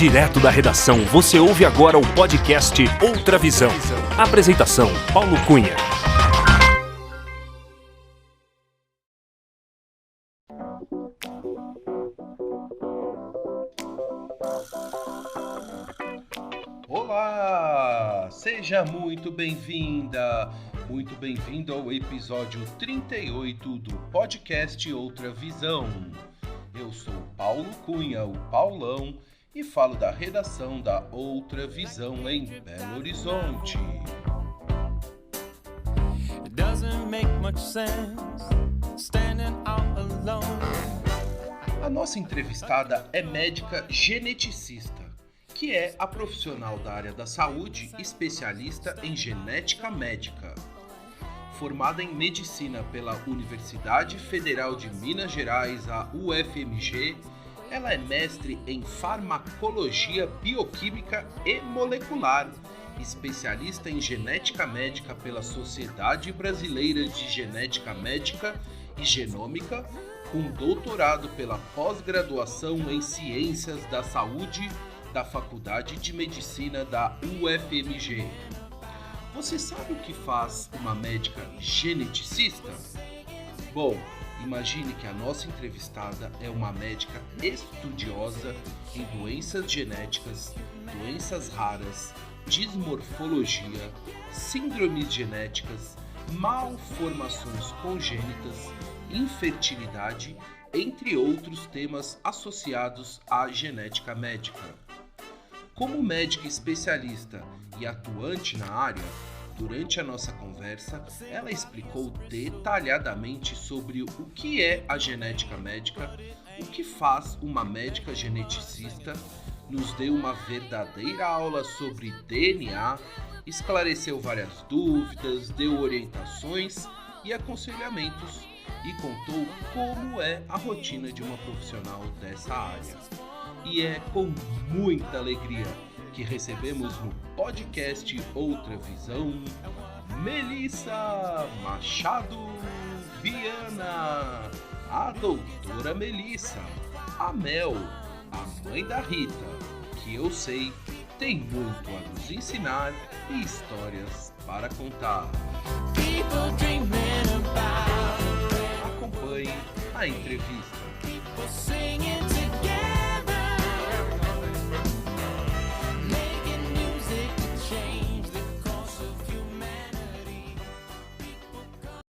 Direto da redação, você ouve agora o podcast Outra Visão. Apresentação, Paulo Cunha. Olá! Seja muito bem-vinda, muito bem-vindo ao episódio 38 do podcast Outra Visão. Eu sou Paulo Cunha, o Paulão, e falo da redação da Outra Visão em Belo Horizonte. A nossa entrevistada é médica geneticista, que é a profissional da área da saúde, especialista em genética médica. Formada em medicina pela Universidade Federal de Minas Gerais, a UFMG, ela é mestre em farmacologia bioquímica e molecular, especialista em genética médica pela Sociedade Brasileira de Genética Médica e Genômica, com doutorado pela pós-graduação em Ciências da Saúde da Faculdade de Medicina da UFMG. Você sabe o que faz uma médica geneticista? Bom, imagine que a nossa entrevistada é uma médica estudiosa em doenças genéticas, doenças raras, dismorfologia, síndromes genéticas, malformações congênitas, infertilidade, entre outros temas associados à genética médica. Como médica especialista e atuante na área, durante a nossa conversa, ela explicou detalhadamente sobre o que é a genética médica, o que faz uma médica geneticista, nos deu uma verdadeira aula sobre DNA, esclareceu várias dúvidas, deu orientações e aconselhamentos e contou como é a rotina de uma profissional dessa área. E é com muita alegria que recebemos no podcast Outra Visão, Melissa Machado Viana, a doutora Melissa, a Mel, a mãe da Rita, que eu sei tem muito a nos ensinar e histórias para contar. Acompanhe a entrevista.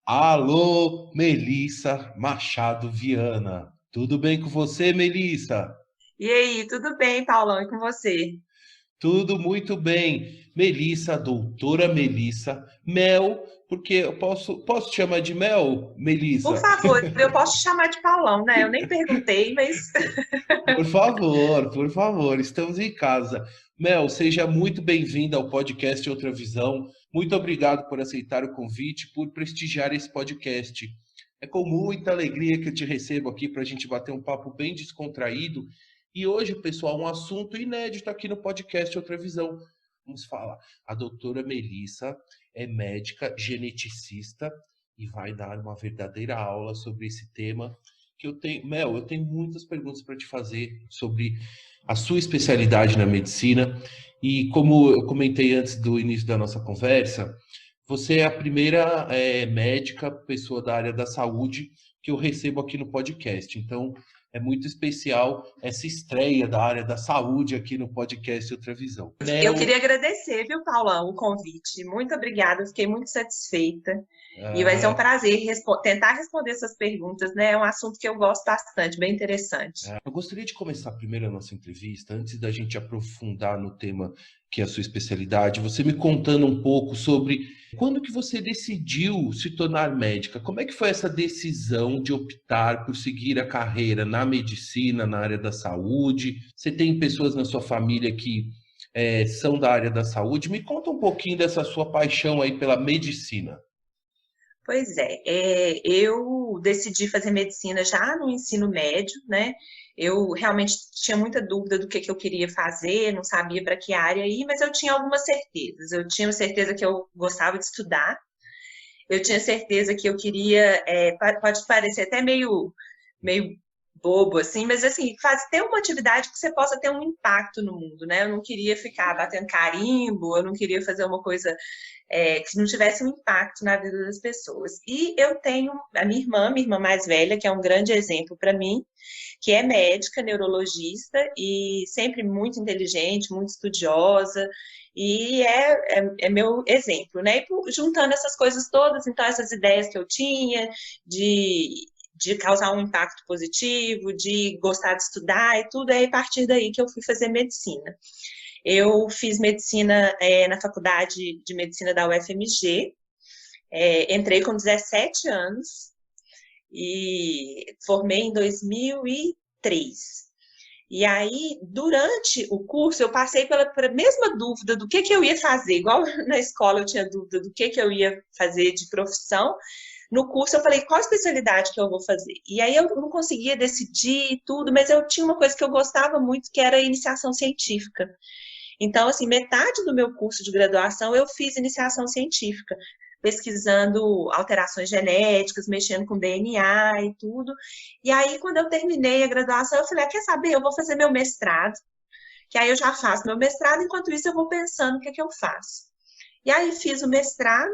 Alô, Melissa Machado Viana. Tudo bem com você, Melissa? E aí, tudo bem, Paulão, e com você? Tudo muito bem. Melissa, doutora Melissa, Mel, porque eu posso te chamar de Mel, Por Melissa? favor, eu posso te chamar de Paulão, né? Eu nem perguntei, mas Por favor, estamos em casa. Mel, seja muito bem-vinda ao podcast Outra Visão. Muito obrigado por aceitar o convite, por prestigiar esse podcast. É com muita alegria que eu te recebo aqui para a gente bater um papo bem descontraído. E hoje, pessoal, um assunto inédito aqui no podcast Outra Visão. Vamos falar. A doutora Melissa é médica geneticista e vai dar uma verdadeira aula sobre esse tema que eu tenho. Mel, eu tenho muitas perguntas para te fazer sobre a sua especialidade na medicina. E como eu comentei antes do início da nossa conversa, você é a primeira médica, pessoa da área da saúde que eu recebo aqui no podcast. Então, é muito especial essa estreia da área da saúde aqui no podcast Outra Visão. eu queria agradecer, viu, Paulão, o convite. Muito obrigada, eu fiquei muito satisfeita. E vai ser um prazer tentar responder essas perguntas, né? É um assunto que eu gosto bastante, bem interessante. Eu gostaria de começar primeiro a nossa entrevista, antes da gente aprofundar no tema que é a sua especialidade, você me contando um pouco sobre quando que você decidiu se tornar médica. Como é que foi essa decisão de optar por seguir a carreira na medicina, na área da saúde? Você tem pessoas na sua família que são da área da saúde? Me conta um pouquinho dessa sua paixão aí pela medicina. Pois é, eu decidi fazer medicina já no ensino médio, né? Eu realmente tinha muita dúvida do que eu queria fazer, não sabia para que área ir, mas eu tinha algumas certezas. Eu tinha certeza que eu gostava de estudar, eu tinha certeza que eu queria, pode parecer até meio bobo, assim, mas assim, ter uma atividade que você possa ter um impacto no mundo, né? Eu não queria ficar batendo carimbo, eu não queria fazer uma coisa que não tivesse um impacto na vida das pessoas. E eu tenho a minha irmã mais velha, que é um grande exemplo para mim, que é médica, neurologista e sempre muito inteligente, muito estudiosa, e é meu exemplo, né? E juntando essas coisas todas, então essas ideias que eu tinha de causar um impacto positivo, de gostar de estudar e tudo, é a partir daí que eu fui fazer medicina. Eu fiz medicina na Faculdade de Medicina da UFMG, entrei com 17 anos e formei em 2003. E aí, durante o curso, eu passei pela mesma dúvida do que eu ia fazer. Igual na escola eu tinha dúvida do que eu ia fazer de profissão. No curso eu falei, qual especialidade que eu vou fazer? E aí eu não conseguia decidir tudo, mas eu tinha uma coisa que eu gostava muito, que era a iniciação científica. Então, assim, metade do meu curso de graduação eu fiz iniciação científica, pesquisando alterações genéticas, mexendo com DNA e tudo. E aí, quando eu terminei a graduação, eu falei, quer saber? Eu vou fazer meu mestrado, que aí eu já faço meu mestrado, enquanto isso eu vou pensando o que é que eu faço. E aí fiz o mestrado,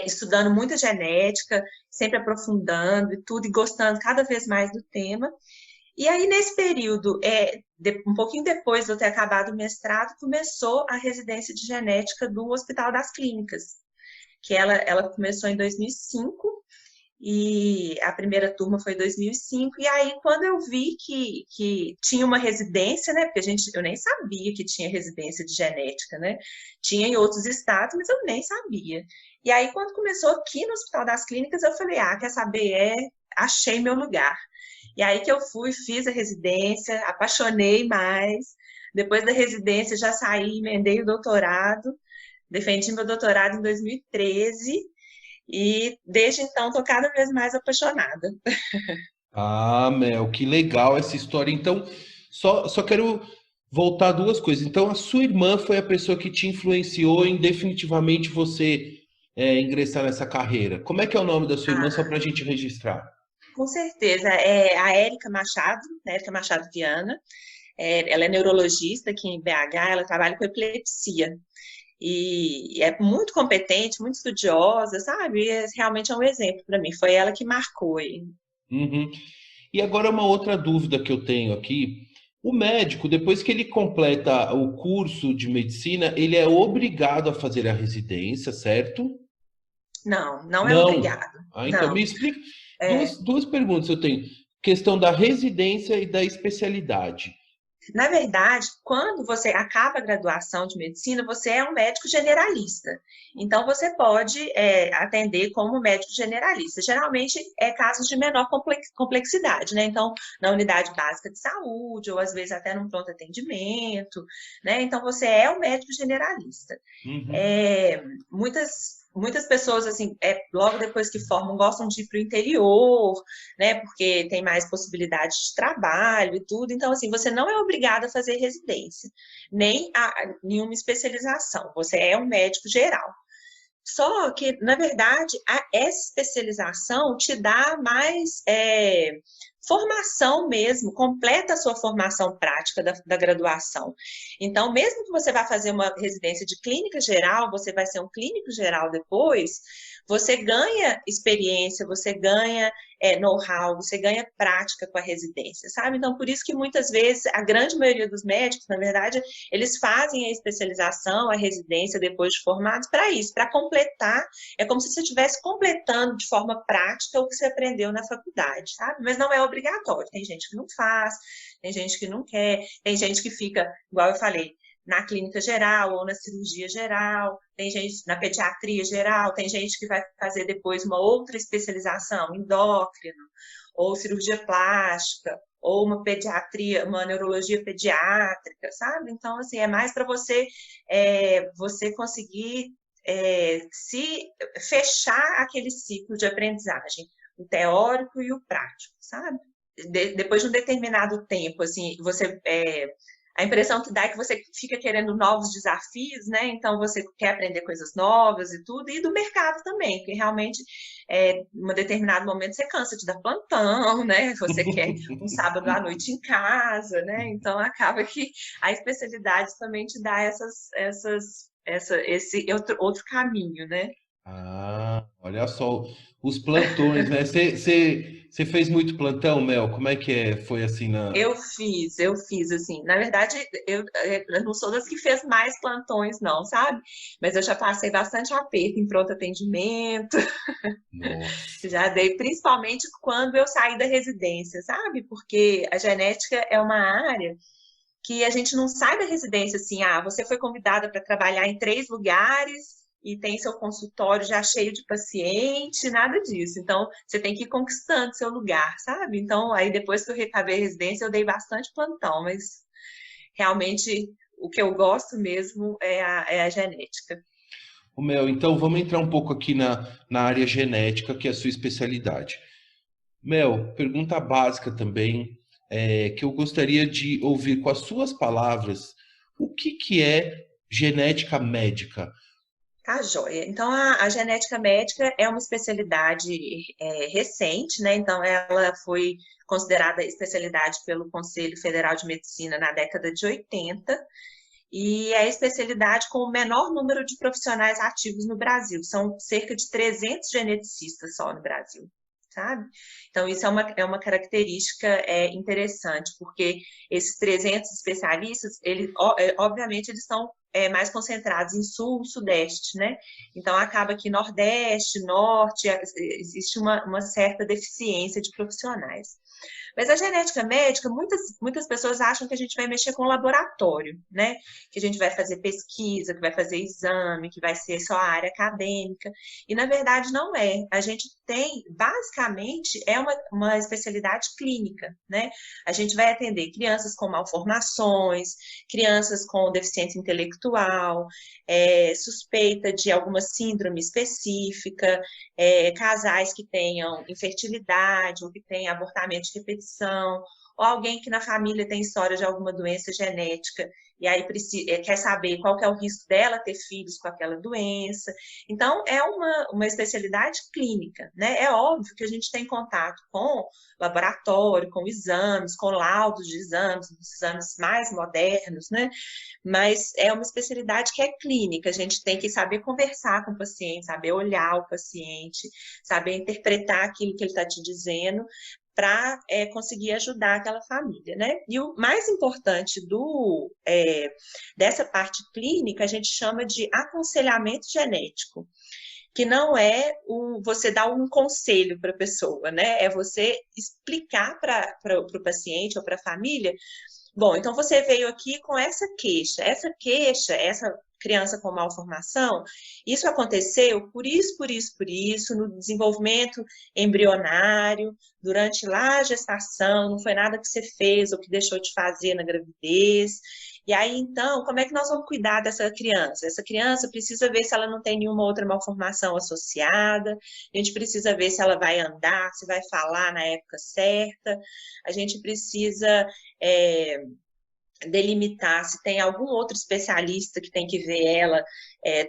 estudando muita genética, sempre aprofundando e tudo, e gostando cada vez mais do tema. E aí, nesse período, um pouquinho depois de eu ter acabado o mestrado, começou a residência de genética do Hospital das Clínicas, que ela começou em 2005, e a primeira turma foi em 2005, e aí quando eu vi que tinha uma residência, né, porque eu nem sabia que tinha residência de genética, né, tinha em outros estados, mas eu nem sabia. E aí quando começou aqui no Hospital das Clínicas, eu falei, quer saber, achei meu lugar. E aí que eu fui, fiz a residência, apaixonei mais, depois da residência já saí, emendei o doutorado, defendi meu doutorado em 2013, e desde então estou cada vez mais apaixonada. Ah, Mel, que legal essa história. Então, só quero voltar a duas coisas. Então, a sua irmã foi a pessoa que te influenciou em definitivamente você ingressar nessa carreira. Como é que é o nome da sua irmã, só para a gente registrar? Com certeza, é a Érica Machado, né, Érica Machado Viana. Ela é neurologista aqui em BH, ela trabalha com epilepsia. E é muito competente, muito estudiosa, sabe? E realmente é um exemplo para mim. Foi ela que marcou. Uhum. E agora uma outra dúvida que eu tenho aqui. O médico, depois que ele completa o curso de medicina, ele é obrigado a fazer a residência, certo? Não, não é Não. obrigado. Então me Não. explica. É, Duas perguntas eu tenho. Questão da residência e da especialidade. Na verdade, quando você acaba a graduação de medicina, você é um médico generalista. Então, você pode atender como médico generalista. Geralmente, é casos de menor complexidade, né? Então, na unidade básica de saúde, ou às vezes até num pronto atendimento, né? Então, você é um médico generalista. Uhum. Muitas pessoas, assim, logo depois que formam, gostam de ir para o interior, né, porque tem mais possibilidade de trabalho e tudo. Então, assim, você não é obrigado a fazer residência, nem a nenhuma especialização. Você é um médico geral. Só que, na verdade, essa especialização te dá mais formação mesmo, completa a sua formação prática da graduação. Então, mesmo que você vá fazer uma residência de clínica geral, você vai ser um clínico geral depois, você ganha experiência, você ganha know-how, você ganha prática com a residência, sabe? Então, por isso que muitas vezes, a grande maioria dos médicos, na verdade, eles fazem a especialização, a residência depois de formados para isso, para completar. É como se você estivesse completando de forma prática o que você aprendeu na faculdade, sabe? Mas não é obrigatório. Tem gente que não faz, tem gente que não quer, tem gente que fica, igual eu falei, na clínica geral ou na cirurgia geral, tem gente na pediatria geral, tem gente que vai fazer depois uma outra especialização, endócrino, ou cirurgia plástica, ou uma pediatria, uma neurologia pediátrica, sabe? Então, assim, é mais para você conseguir se fechar aquele ciclo de aprendizagem, o teórico e o prático, sabe? Depois de um determinado tempo, assim, você A impressão que dá é que você fica querendo novos desafios, né? Então você quer aprender coisas novas e tudo, e do mercado também, porque realmente, em um determinado momento, você cansa de dar plantão, né? Você quer um sábado à noite em casa, né? Então acaba que a especialidade também te dá esse outro caminho, né? Ah, olha só, os plantões, né? Você fez muito plantão, Mel? Como é que foi assim na. Eu fiz, assim. Na verdade, eu não sou das que fez mais plantões, não, sabe? Mas eu já passei bastante aperto em pronto atendimento, Nossa. já dei, principalmente quando eu saí da residência, sabe? Porque a genética é uma área que a gente não sai da residência assim, você foi convidada para trabalhar em 3 lugares e tem seu consultório já cheio de paciente, nada disso. Então, você tem que ir conquistando seu lugar, sabe? Então, aí depois que eu acabei a residência, eu dei bastante plantão, mas realmente o que eu gosto mesmo é a genética. Ô, Mel, então vamos entrar um pouco aqui na área genética, que é a sua especialidade. Mel, pergunta básica também, que eu gostaria de ouvir com as suas palavras, o que que é genética médica? Tá, joia. Então, a genética médica é uma especialidade recente, né? Então, ela foi considerada especialidade pelo Conselho Federal de Medicina na década de 80 e é a especialidade com o menor número de profissionais ativos no Brasil. São cerca de 300 geneticistas só no Brasil, sabe? Então, isso é uma característica interessante, porque esses 300 especialistas, obviamente, eles estão mais concentrados em sul, sudeste, né? Então, acaba que nordeste, norte, existe uma certa deficiência de profissionais. Mas a genética médica, muitas pessoas acham que a gente vai mexer com laboratório, né? Que a gente vai fazer pesquisa, que vai fazer exame, que vai ser só a área acadêmica. E, na verdade, não é. A gente tem, basicamente, é uma especialidade clínica, né? A gente vai atender crianças com malformações, crianças com deficiência intelectual, suspeita de alguma síndrome específica, casais que tenham infertilidade ou que tenham abortamento de repetição, ou alguém que na família tem história de alguma doença genética e aí quer saber qual que é o risco dela ter filhos com aquela doença. Então, é uma especialidade clínica, né? É óbvio que a gente tem contato com laboratório, com exames, com laudos de exames, exames mais modernos, né? Mas é uma especialidade que é clínica, a gente tem que saber conversar com o paciente, saber olhar o paciente, saber interpretar aquilo que ele está te dizendo, para conseguir ajudar aquela família, né? E o mais importante dessa parte clínica, a gente chama de aconselhamento genético, que não é você dar um conselho para a pessoa, né? É você explicar para o paciente ou para a família. Bom, então você veio aqui com essa queixa, essa criança com malformação, isso aconteceu por isso, no desenvolvimento embrionário, durante lá a gestação, não foi nada que você fez ou que deixou de fazer na gravidez. E aí, então, como é que nós vamos cuidar dessa criança? Essa criança precisa ver se ela não tem nenhuma outra malformação associada, a gente precisa ver se ela vai andar, se vai falar na época certa, a gente precisa delimitar se tem algum outro especialista que tem que ver ela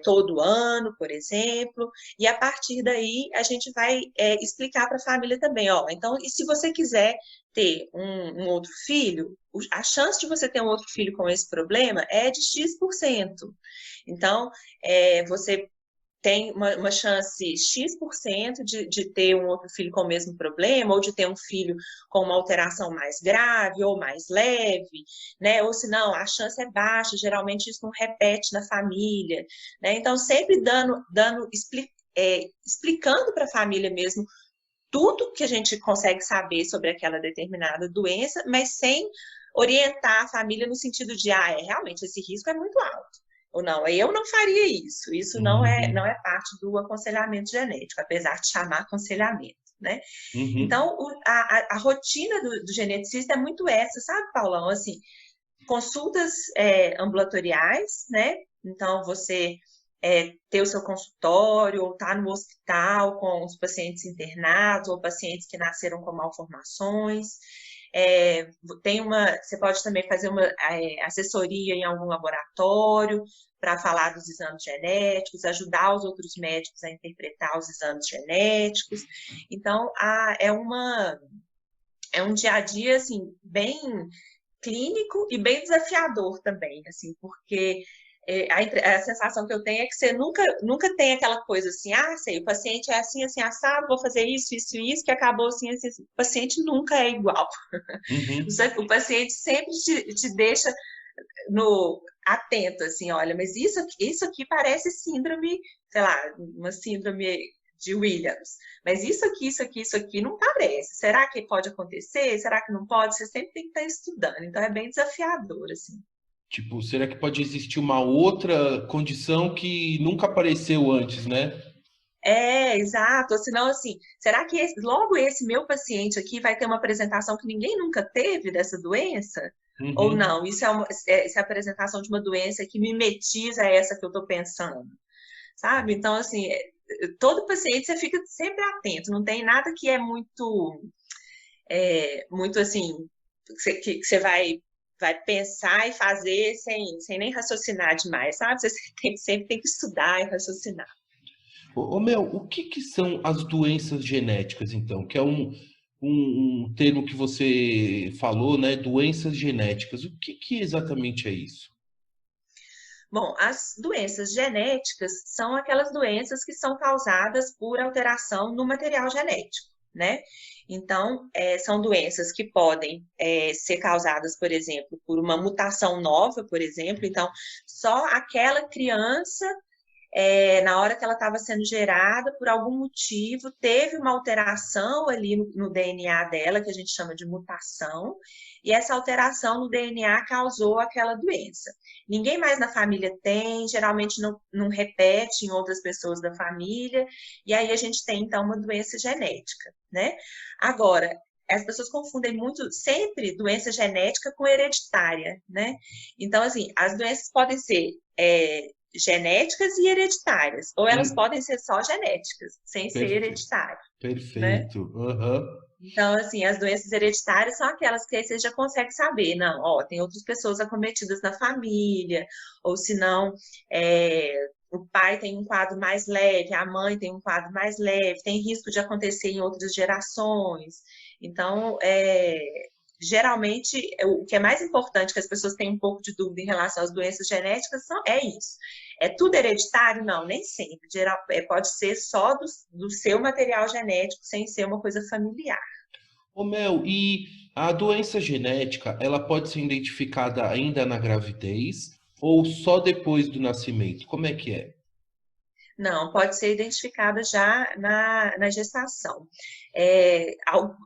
todo ano, por exemplo, e a partir daí a gente vai explicar para a família também, então, e se você quiser ter um outro filho, a chance de você ter um outro filho com esse problema é de X%. Então, você tem uma chance X% de ter um outro filho com o mesmo problema, ou de ter um filho com uma alteração mais grave ou mais leve, né? Ou se não, a chance é baixa, geralmente isso não repete na família, né? Então, sempre explicando para a família mesmo tudo que a gente consegue saber sobre aquela determinada doença, mas sem orientar a família no sentido de, realmente, esse risco é muito alto. Ou não, eu não faria isso. Isso não é parte do aconselhamento genético, apesar de chamar aconselhamento, né? Uhum. Então, a rotina do geneticista é muito essa, sabe, Paulão? Assim, consultas ambulatoriais, né? Então, você ter o seu consultório, ou estar no hospital com os pacientes internados, ou pacientes que nasceram com malformações. Você pode também fazer uma assessoria em algum laboratório para falar dos exames genéticos, ajudar os outros médicos a interpretar os exames genéticos. Então, é um dia a dia, assim, bem clínico e bem desafiador também, assim, porque a sensação que eu tenho é que você nunca tem aquela coisa assim, sei, o paciente é assim, assim, assado, vou fazer isso, isso e isso, que acabou assim, assim, assim. O paciente nunca é igual. Uhum. O paciente sempre te deixa atento, assim, olha, mas isso aqui parece síndrome, sei lá, uma síndrome de Williams, mas isso aqui não parece. Será que pode acontecer? Será que não pode? Você sempre tem que estar estudando, então é bem desafiador, assim. Tipo, será que pode existir uma outra condição que nunca apareceu antes, né? Exato. Ou senão, assim, será que logo esse meu paciente aqui vai ter uma apresentação que ninguém nunca teve dessa doença? Ou Uhum. não? Isso é a apresentação de uma doença que mimetiza essa que eu estou pensando, sabe? Então, assim, todo paciente você fica sempre atento, não tem nada que é muito assim, que você vai pensar e fazer sem nem raciocinar demais, sabe? Você sempre tem que estudar e raciocinar. Mel, o que que são as doenças genéticas, então? Que é um termo que você falou, né? Doenças genéticas. O que que exatamente é isso? Bom, as doenças genéticas são aquelas doenças que são causadas por alteração no material genético, né? Então, são doenças que podem ser causadas, por exemplo, por uma mutação nova, por exemplo. Então, só aquela criança na hora que ela estava sendo gerada, por algum motivo, teve uma alteração ali no DNA dela, que a gente chama de mutação, e essa alteração no DNA causou aquela doença. Ninguém mais na família tem, geralmente não repete em outras pessoas da família, e aí a gente tem, então, uma doença genética, né? Agora, as pessoas confundem muito sempre doença genética com hereditária, né? Então, assim, as doenças podem ser genéticas e hereditárias, ou elas Hum, podem ser só genéticas, sem ser perfe- hereditário, né? perfeito. Aham. Então, assim, as doenças hereditárias são aquelas que aí você já consegue saber, não, ó, tem outras pessoas acometidas na família, ou se não, o pai tem um quadro mais leve, a mãe tem um quadro mais leve, tem risco de acontecer em outras gerações. Então, geralmente, o que é mais importante, que as pessoas têm um pouco de dúvida em relação às doenças genéticas, é isso. É tudo hereditário? Não, nem sempre. Pode ser só do seu material genético, sem ser uma coisa familiar. Ô Mel, e a doença genética, ela pode ser identificada ainda na gravidez ou só depois do nascimento? Como é que é? Não, pode ser identificada já na gestação.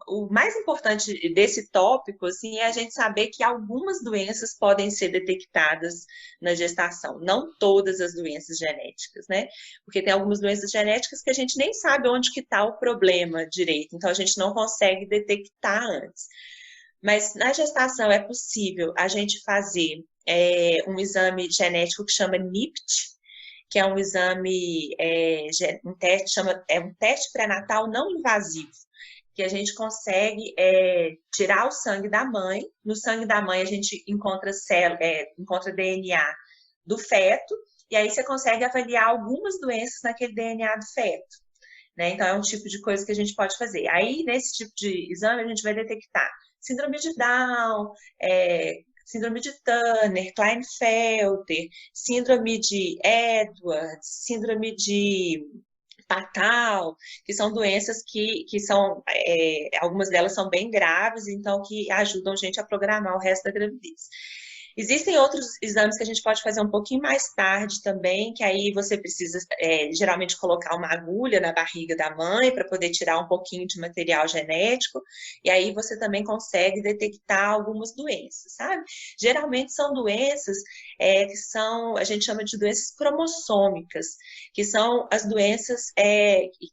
O mais importante desse tópico, assim, é a gente saber que algumas doenças podem ser detectadas na gestação, não todas as doenças genéticas, né? Porque tem algumas doenças genéticas que a gente nem sabe onde que está o problema direito, então a gente não consegue detectar antes. Mas na gestação é possível a gente fazer um exame genético que chama NIPT, que é um exame, um teste pré-natal não invasivo, que a gente consegue tirar o sangue da mãe. No sangue da mãe a gente encontra encontra DNA do feto, e aí você consegue avaliar algumas doenças naquele DNA do feto, né? Então é um tipo de coisa que a gente pode fazer. Aí, nesse tipo de exame, a gente vai detectar síndrome de Down, síndrome de Turner, Klinefelter, síndrome de Edwards, síndrome de Patal, que são doenças que são, algumas delas são bem graves, então que ajudam a gente a programar o resto da gravidez. Existem outros exames que a gente pode fazer um pouquinho mais tarde também, que aí você precisa geralmente colocar uma agulha na barriga da mãe para poder tirar um pouquinho de material genético, e aí você também consegue detectar algumas doenças, sabe? Geralmente são doenças que a gente chama de doenças cromossômicas, que são as doenças,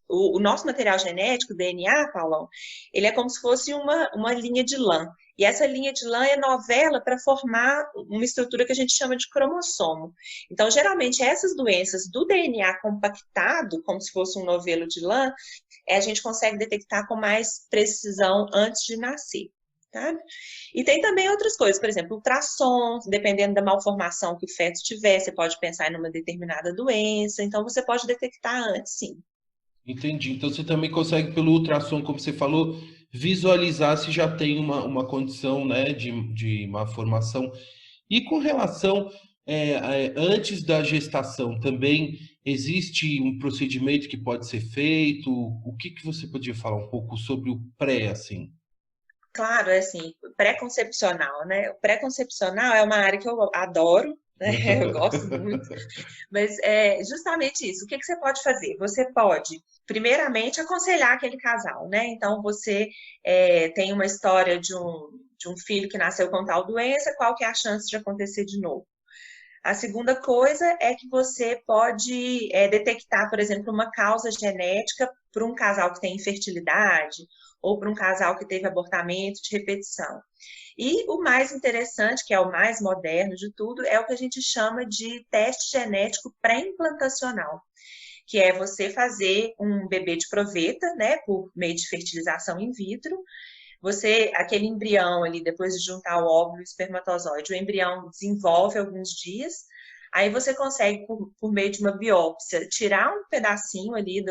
o nosso material genético, o DNA, Paulão, ele é como se fosse uma linha de lã. E essa linha de lã é novela para formar uma estrutura que a gente chama de cromossomo. Então, geralmente, essas doenças do DNA compactado, como se fosse um novelo de lã, a gente consegue detectar com mais precisão antes de nascer. Tá? E tem também outras coisas, por exemplo, ultrassom, dependendo da malformação que o feto tiver, você pode pensar em uma determinada doença, então você pode detectar antes, sim. Entendi. Então você também consegue, pelo ultrassom, como você falou, visualizar se já tem uma condição, né, de malformação. E com relação, antes da gestação, também existe um procedimento que pode ser feito? O que que você podia falar um pouco sobre o pré, assim? Claro, é assim, pré-concepcional, né? O pré-concepcional é uma área que eu adoro, né? Eu gosto muito. Mas é justamente isso. O que que você pode fazer? Você pode, primeiramente, aconselhar aquele casal, né? Então, você tem uma história de um filho que nasceu com tal doença, qual que é a chance de acontecer de novo? A segunda coisa é que você pode detectar, por exemplo, uma causa genética para um casal que tem infertilidade ou para um casal que teve abortamento de repetição. E o mais interessante, que é o mais moderno de tudo, é o que a gente chama de teste genético pré-implantacional, que é você fazer um bebê de proveta, né, por meio de fertilização in vitro. Você, aquele embrião ali, depois de juntar o óvulo e o espermatozoide, o embrião desenvolve alguns dias, aí você consegue, por meio de uma biópsia, tirar um pedacinho ali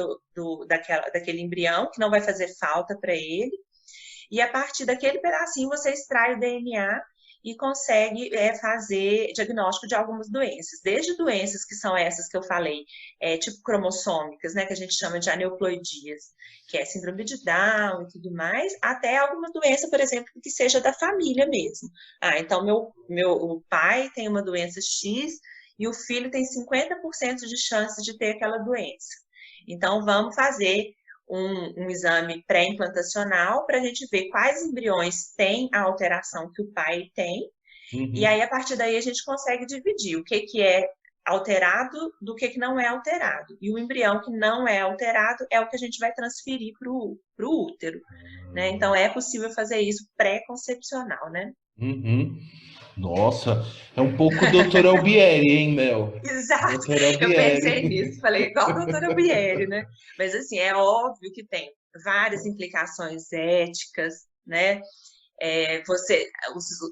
daquele embrião, que não vai fazer falta para ele, e a partir daquele pedacinho você extrai o DNA e consegue fazer diagnóstico de algumas doenças, desde doenças que são essas que eu falei, tipo cromossômicas, né, que a gente chama de aneuploidias, que é síndrome de Down e tudo mais, até alguma doença, por exemplo, que seja da família mesmo. Ah, então o pai tem uma doença X e o filho tem 50% de chance de ter aquela doença. Então, vamos fazer um exame pré-implantacional para a gente ver quais embriões têm a alteração que o pai tem, e Uhum. aí, a partir daí, a gente consegue dividir o que é alterado do que não é alterado. E o embrião que não é alterado é o que a gente vai transferir para o útero, né? Então, é possível fazer isso pré-concepcional, né? Uhum. Nossa, é um pouco Dr. Albieri, hein, Mel? Exato, Dr. eu pensei Albieri. nisso, falei igual a doutora Bieri, né? Mas assim, é óbvio que tem várias implicações éticas, né?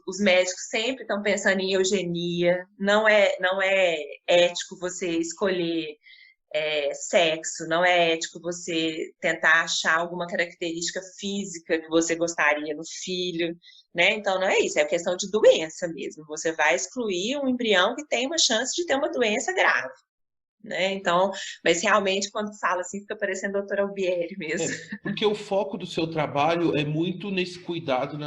Os médicos sempre estão pensando em eugenia, não é ético você escolher sexo, não é ético você tentar achar alguma característica física que você gostaria no filho, né? Então, não é isso, é questão de doença mesmo. Você vai excluir um embrião que tem uma chance de ter uma doença grave, né? Então, mas realmente, quando fala assim, fica parecendo a doutora Albieri mesmo. Porque o foco do seu trabalho é muito nesse cuidado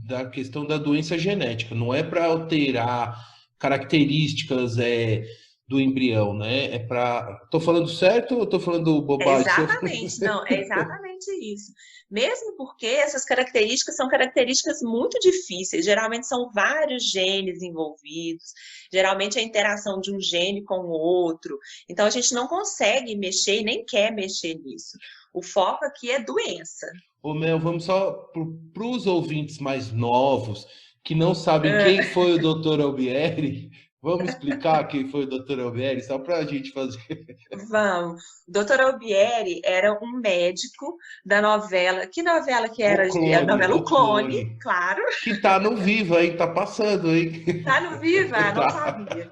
da questão da doença genética, não é para alterar características do embrião, né? É para. Tô falando certo ou tô falando É bobagem? exatamente, não, é exatamente isso. Mesmo porque essas características são características muito difíceis, geralmente são vários genes envolvidos, geralmente é a interação de um gene com o outro, então a gente não consegue mexer e nem quer mexer nisso. O foco aqui é doença. Ô, Mel, vamos só para os ouvintes mais novos que não sabem quem foi o Dr. Albieri. Vamos explicar quem foi o Dr. Albieri, só para a gente fazer. Vamos. Doutor Albieri era um médico da novela. Que novela que era? A novela O O Clone, clone. claro. Que tá no Viva, hein? Tá passando, hein? Tá no Viva? Não Tá. sabia.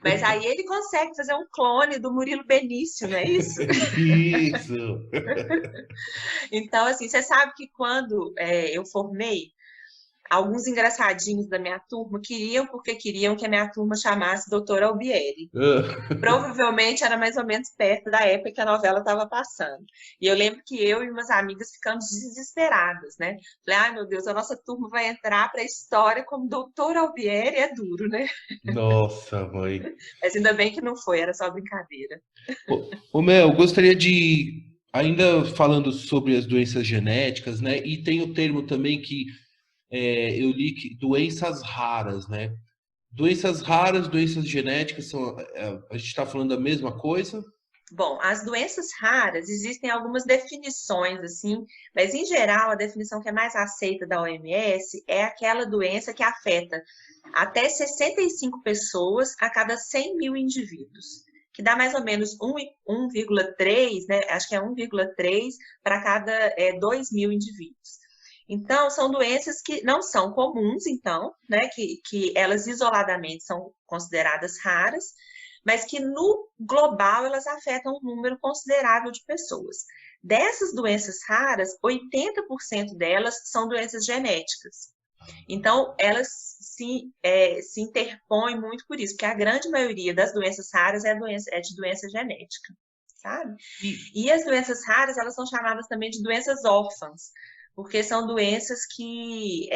Mas aí ele consegue fazer um clone do Murilo Benício, não é isso? Isso. Então, assim, você sabe que quando eu formei, alguns engraçadinhos da minha turma queriam, porque queriam que a minha turma chamasse Doutora Albieri. Provavelmente era mais ou menos perto da época que a novela estava passando. E eu lembro que eu e umas amigas ficamos desesperadas, né? Falei, ai meu Deus, a nossa turma vai entrar para a história como Doutor Albieri, é duro, né? Nossa, mãe. Mas ainda bem que não foi, era só brincadeira. Ô, Mel, gostaria de, ainda falando sobre as doenças genéticas, né? E tem o termo também que eu li que doenças raras, né? Doenças raras, doenças genéticas, a gente está falando da mesma coisa? Bom, as doenças raras, existem algumas definições, assim, mas em geral a definição que é mais aceita da OMS é aquela doença que afeta até 65 pessoas a cada 100 mil indivíduos, que dá mais ou menos 1,3, né? Acho que é 1,3 para cada 2 mil indivíduos. Então, são doenças que não são comuns, então, né, que elas isoladamente são consideradas raras, mas que no global elas afetam um número considerável de pessoas. Dessas doenças raras, 80% delas são doenças genéticas. Então, elas se interpõem muito por isso, porque a grande maioria das doenças raras é de doença genética, sabe? E as doenças raras, elas são chamadas também de doenças órfãs, porque são doenças que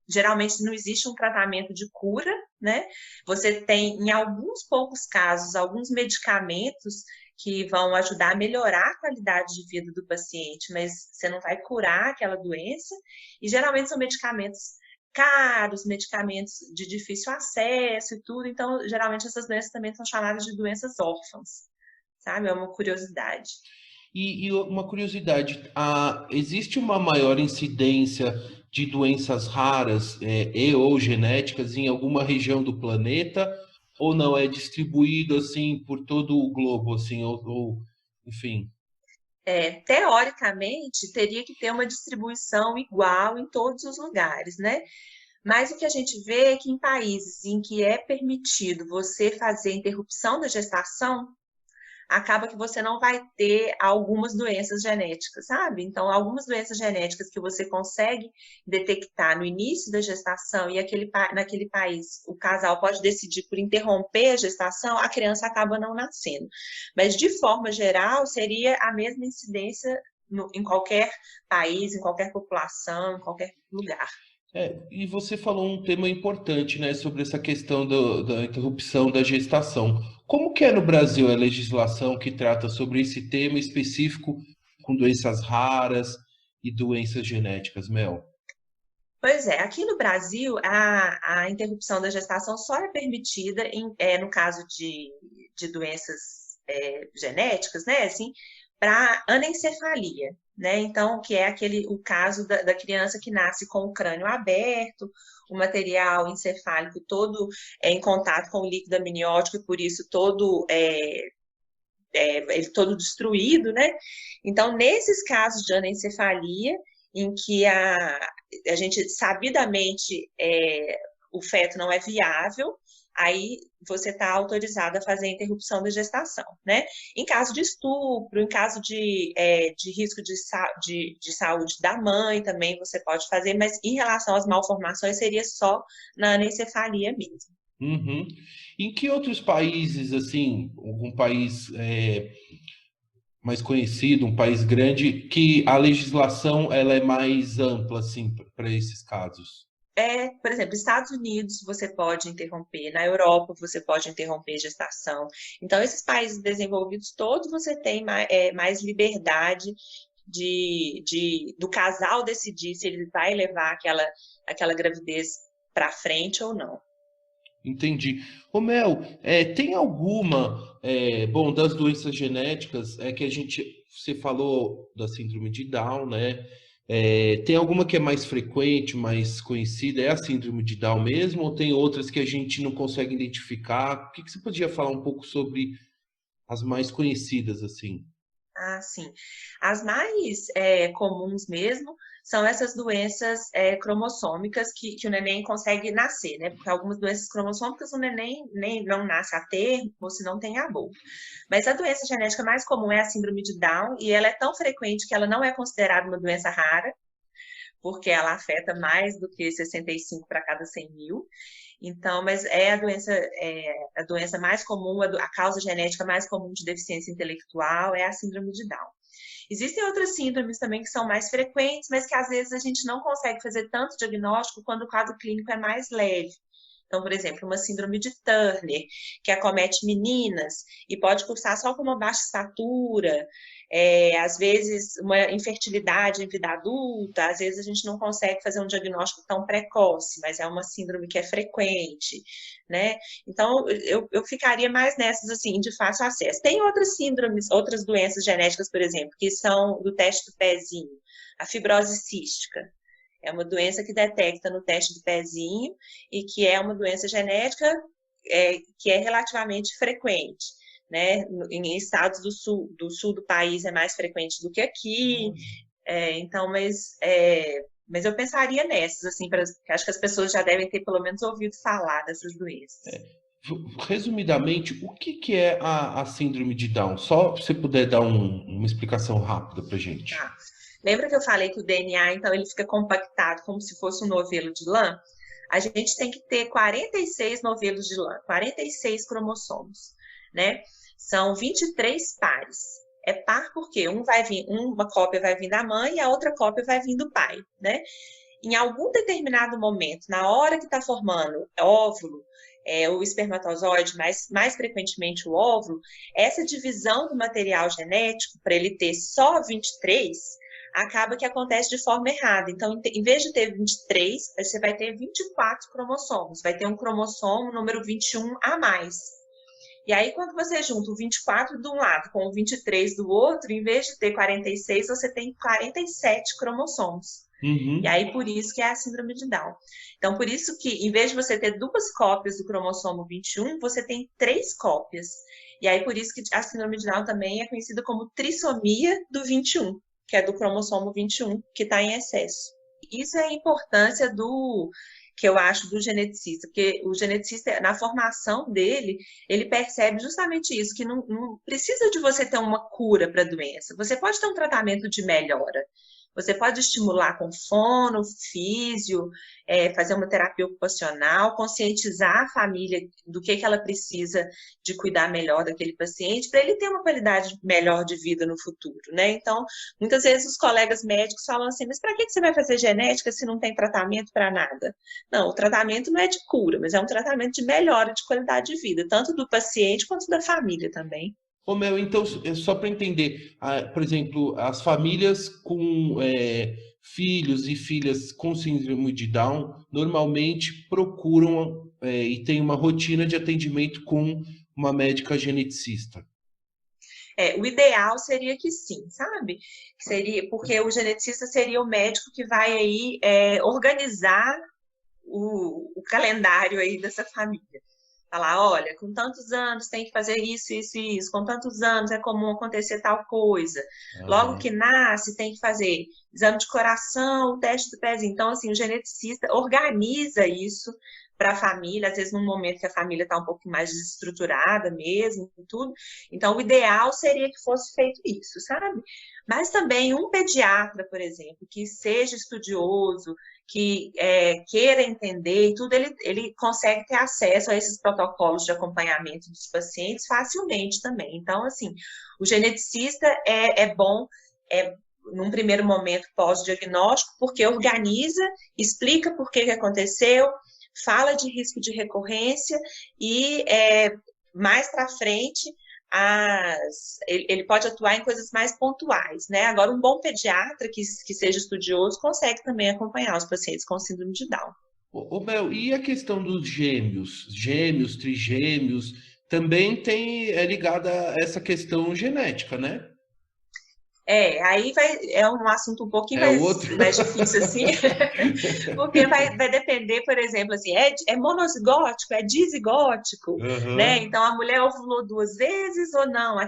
geralmente não existe um tratamento de cura, né? Você tem, em alguns poucos casos, alguns medicamentos que vão ajudar a melhorar a qualidade de vida do paciente, mas você não vai curar aquela doença, e geralmente são medicamentos caros, medicamentos de difícil acesso e tudo, então geralmente essas doenças também são chamadas de doenças órfãs, sabe? É uma curiosidade. E uma curiosidade, existe uma maior incidência de doenças raras e ou genéticas em alguma região do planeta, ou não é distribuído assim por todo o globo, assim, enfim? Teoricamente, teria que ter uma distribuição igual em todos os lugares, né? Mas o que a gente vê é que em países em que é permitido você fazer interrupção da gestação, acaba que você não vai ter algumas doenças genéticas, sabe? Então, algumas doenças genéticas que você consegue detectar no início da gestação e naquele país o casal pode decidir por interromper a gestação, a criança acaba não nascendo. Mas, de forma geral, seria a mesma incidência em qualquer país, em qualquer população, em qualquer lugar. E você falou um tema importante, né, sobre essa questão da interrupção da gestação. Como que é no Brasil a legislação que trata sobre esse tema específico com doenças raras e doenças genéticas, Mel? Pois é, aqui no Brasil, a interrupção da gestação só é permitida no caso de doenças genéticas, né, assim, para anencefalia, né? Então, que é o caso da criança que nasce com o crânio aberto, o material encefálico todo em contato com o líquido amniótico e por isso ele todo destruído, né? Então, nesses casos de anencefalia, em que a gente sabidamente o feto não é viável, aí você está autorizado a fazer a interrupção da gestação, né? Em caso de estupro, em caso de risco de saúde da mãe também você pode fazer, mas em relação às malformações seria só na anencefalia mesmo. Uhum. Em que outros países, assim, algum país mais conhecido, um país grande, que a legislação ela é mais ampla, assim, para esses casos? Por exemplo, Estados Unidos você pode interromper, na Europa você pode interromper gestação. Então, esses países desenvolvidos todos você tem mais liberdade do casal decidir se ele vai levar aquela gravidez para frente ou não. Entendi. Ô Mel, tem alguma, bom, das doenças genéticas, você falou da síndrome de Down, né? Tem alguma que é mais frequente, mais conhecida? É a síndrome de Down mesmo? Ou tem outras que a gente não consegue identificar? O que que você podia falar um pouco sobre as mais conhecidas, assim? Ah, sim. As mais comuns mesmo são essas doenças cromossômicas que o neném consegue nascer, né? Porque algumas doenças cromossômicas o neném nem não nasce a termo, ou se não tem aborto. Mas a doença genética mais comum é a síndrome de Down, e ela é tão frequente que ela não é considerada uma doença rara, porque ela afeta mais do que 65 para cada 100 mil. Então, mas é a doença mais comum, a causa genética mais comum de deficiência intelectual é a síndrome de Down. Existem outras síndromes também que são mais frequentes, mas que às vezes a gente não consegue fazer tanto diagnóstico quando o quadro clínico é mais leve. Então, por exemplo, uma síndrome de Turner, que acomete meninas e pode cursar só com uma baixa estatura, às vezes uma infertilidade em vida adulta, às vezes a gente não consegue fazer um diagnóstico tão precoce, mas é uma síndrome que é frequente, né? Então, eu ficaria mais nessas, assim, de fácil acesso. Tem outras síndromes, outras doenças genéticas, por exemplo, que são do teste do pezinho, a fibrose cística. É uma doença que detecta no teste do pezinho e que é uma doença genética que é relativamente frequente, né? Em estados do sul do país é mais frequente do que aqui. Então, mas Mas eu pensaria nessas, assim, porque acho que as pessoas já devem ter pelo menos ouvido falar dessas doenças. Resumidamente, o que que é a síndrome de Down? Só se você puder dar uma explicação rápida para gente. Tá? Lembra que eu falei que o DNA, então, ele fica compactado como se fosse um novelo de lã? A gente tem que ter 46 novelos de lã, 46 cromossomos, né? São 23 pares. É par porque uma cópia vai vir da mãe e a outra cópia vai vir do pai, né? Em algum determinado momento, na hora que está formando óvulo, o espermatozoide, mais frequentemente o óvulo, essa divisão do material genético, para ele ter só 23, acaba que acontece de forma errada. Então, em vez de ter 23, você vai ter 24 cromossomos, vai ter um cromossomo número 21 a mais. E aí, quando você junta o 24 de um lado com o 23 do outro, em vez de ter 46, você tem 47 cromossomos. Uhum. E aí, por isso que é a síndrome de Down. Então, por isso que, em vez de você ter 2 cópias do cromossomo 21, você tem 3 cópias. E aí, por isso que a síndrome de Down também é conhecida como trissomia do 21, que é do cromossomo 21, que está em excesso. Isso é a importância que eu acho do geneticista, porque o geneticista, na formação dele, ele percebe justamente isso, que não precisa de você ter uma cura para a doença. Você pode ter um tratamento de melhora. Você pode estimular com fono, físio, fazer uma terapia ocupacional, conscientizar a família do que ela precisa de cuidar melhor daquele paciente, para ele ter uma qualidade melhor de vida no futuro, né? Então, muitas vezes os colegas médicos falam assim, mas para que você vai fazer genética se não tem tratamento para nada? Não, o tratamento não é de cura, mas é um tratamento de melhora de qualidade de vida, tanto do paciente quanto da família também. Ô, Mel, então, só para entender, por exemplo, as famílias com filhos e filhas com síndrome de Down normalmente procuram e têm uma rotina de atendimento com uma médica geneticista. O ideal seria que sim, sabe? Seria, porque o geneticista seria o médico que vai aí organizar o calendário aí dessa família. Falar, olha, com tantos anos tem que fazer isso, isso e isso, com tantos anos é comum acontecer tal coisa. Logo que nasce tem que fazer exame de coração, teste do pezinho. Então, assim, o geneticista organiza isso para a família, às vezes num momento que a família está um pouco mais desestruturada mesmo, e tudo. Então, o ideal seria que fosse feito isso, sabe? Mas também um pediatra, por exemplo, que seja estudioso, que queira entender e tudo, ele consegue ter acesso a esses protocolos de acompanhamento dos pacientes facilmente também. Então, assim, o geneticista é bom, num primeiro momento pós-diagnóstico, porque organiza, explica por que aconteceu, fala de risco de recorrência e mais para frente ele pode atuar em coisas mais pontuais, né? Agora, um bom pediatra que seja estudioso consegue também acompanhar os pacientes com síndrome de Down. Ô, Mel, e a questão dos gêmeos, trigêmeos, também é ligada a essa questão genética, né? Aí é um assunto um pouquinho mais difícil, assim, porque vai depender, por exemplo, assim, é monozigótico, é dizigótico, né? Então, a mulher ovulou 2 vezes ou não?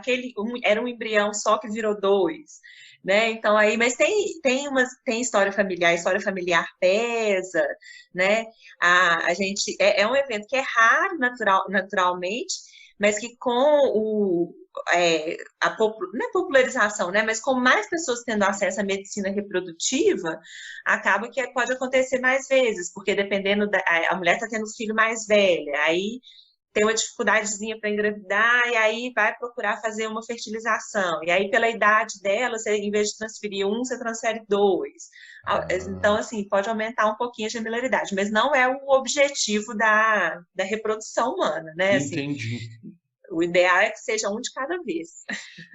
Era um embrião só que virou 2, né? Então, aí, mas tem história familiar pesa, né? A gente, um evento que é raro naturalmente, mas que com não é popularização, né? Mas com mais pessoas tendo acesso à medicina reprodutiva, acaba que pode acontecer mais vezes, porque dependendo a mulher está tendo filho mais velha, aí tem uma dificuldadezinha para engravidar e aí vai procurar fazer uma fertilização. E aí, pela idade dela, você, em vez de transferir 1, você transfere 2. Então, assim, pode aumentar um pouquinho a genitalidade, mas não é o objetivo da reprodução humana, né? Entendi. Assim, o ideal é que seja um de cada vez.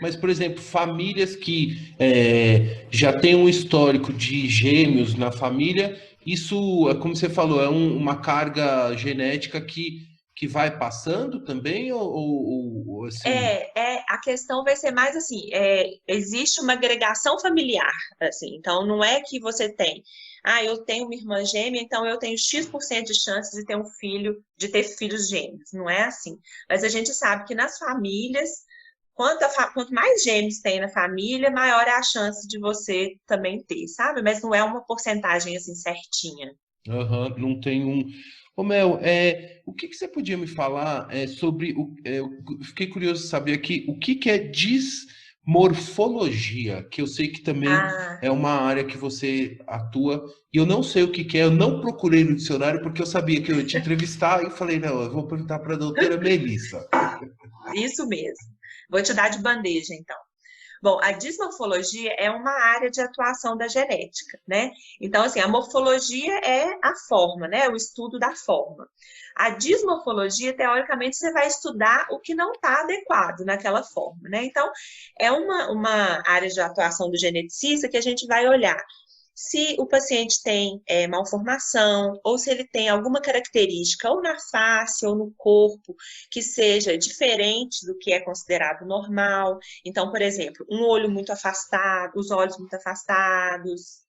Mas, por exemplo, famílias que já têm um histórico de gêmeos na família, isso, como você falou, é uma carga genética que vai passando também? Ou assim? A questão vai ser mais assim, existe uma agregação familiar, assim, então não é que você tem, eu tenho uma irmã gêmea, então eu tenho X% de chances de ter de ter filhos gêmeos, não é assim. Mas a gente sabe que nas famílias quanto mais gêmeos tem na família, maior é a chance de você também ter, sabe? Mas não é uma porcentagem assim certinha. Aham, não tem um. Ô Mel, o que que você podia me falar sobre eu fiquei curioso de saber aqui o que que é dismorfologia, que eu sei que também Ah, é uma área que você atua, e eu não sei o que que é, eu não procurei no dicionário porque eu sabia que eu ia te entrevistar e falei, não, eu vou perguntar para a doutora Melissa. isso mesmo. Vou te dar de bandeja, então. Bom, a dismorfologia é uma área de atuação da genética, né? Então, assim, a morfologia é a forma, né? O estudo da forma. A dismorfologia, teoricamente, você vai estudar o que não está adequado naquela forma, né? Então, é uma área de atuação do geneticista que a gente vai olhar se o paciente tem malformação ou se ele tem alguma característica ou na face ou no corpo que seja diferente do que é considerado normal. Então, por exemplo, um olho muito afastado, os olhos muito afastados,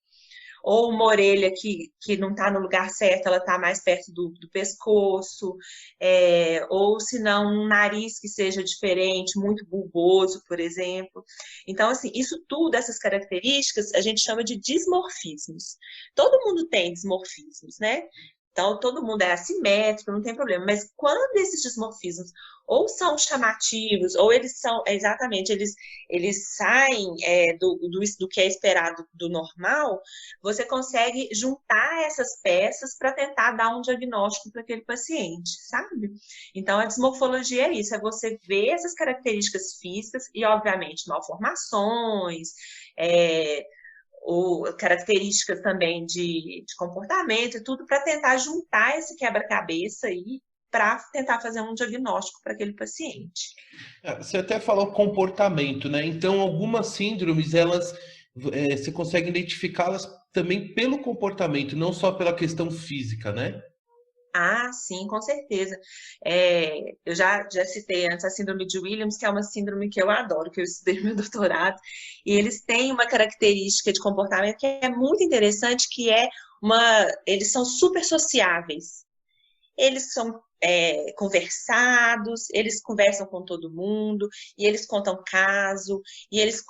ou uma orelha que não está no lugar certo, ela está mais perto do pescoço, ou se não, um nariz que seja diferente, muito bulboso, por exemplo. Então, assim, isso tudo, essas características, a gente chama de dismorfismos. Todo mundo tem dismorfismos, né? Então, todo mundo é assimétrico, não tem problema. Mas quando esses dismorfismos ou são chamativos, ou eles são, exatamente, eles saem do que é esperado do normal, você consegue juntar essas peças para tentar dar um diagnóstico para aquele paciente, sabe? Então, a dismorfologia é isso, é você ver essas características físicas e, obviamente, malformações, é, ou características também de comportamento e tudo, para tentar juntar esse quebra-cabeça aí para tentar fazer um diagnóstico para aquele paciente. Você até falou comportamento, né? Então, algumas síndromes, você consegue identificá-las também pelo comportamento, não só pela questão física, né? Ah, sim, com certeza. Eu já citei antes a síndrome de Williams, que é uma síndrome que eu adoro, que eu estudei no meu doutorado, e eles têm uma característica de comportamento que é muito interessante, que é eles são super sociáveis. Eles são conversados, eles conversam com todo mundo, e eles contam caso, e eles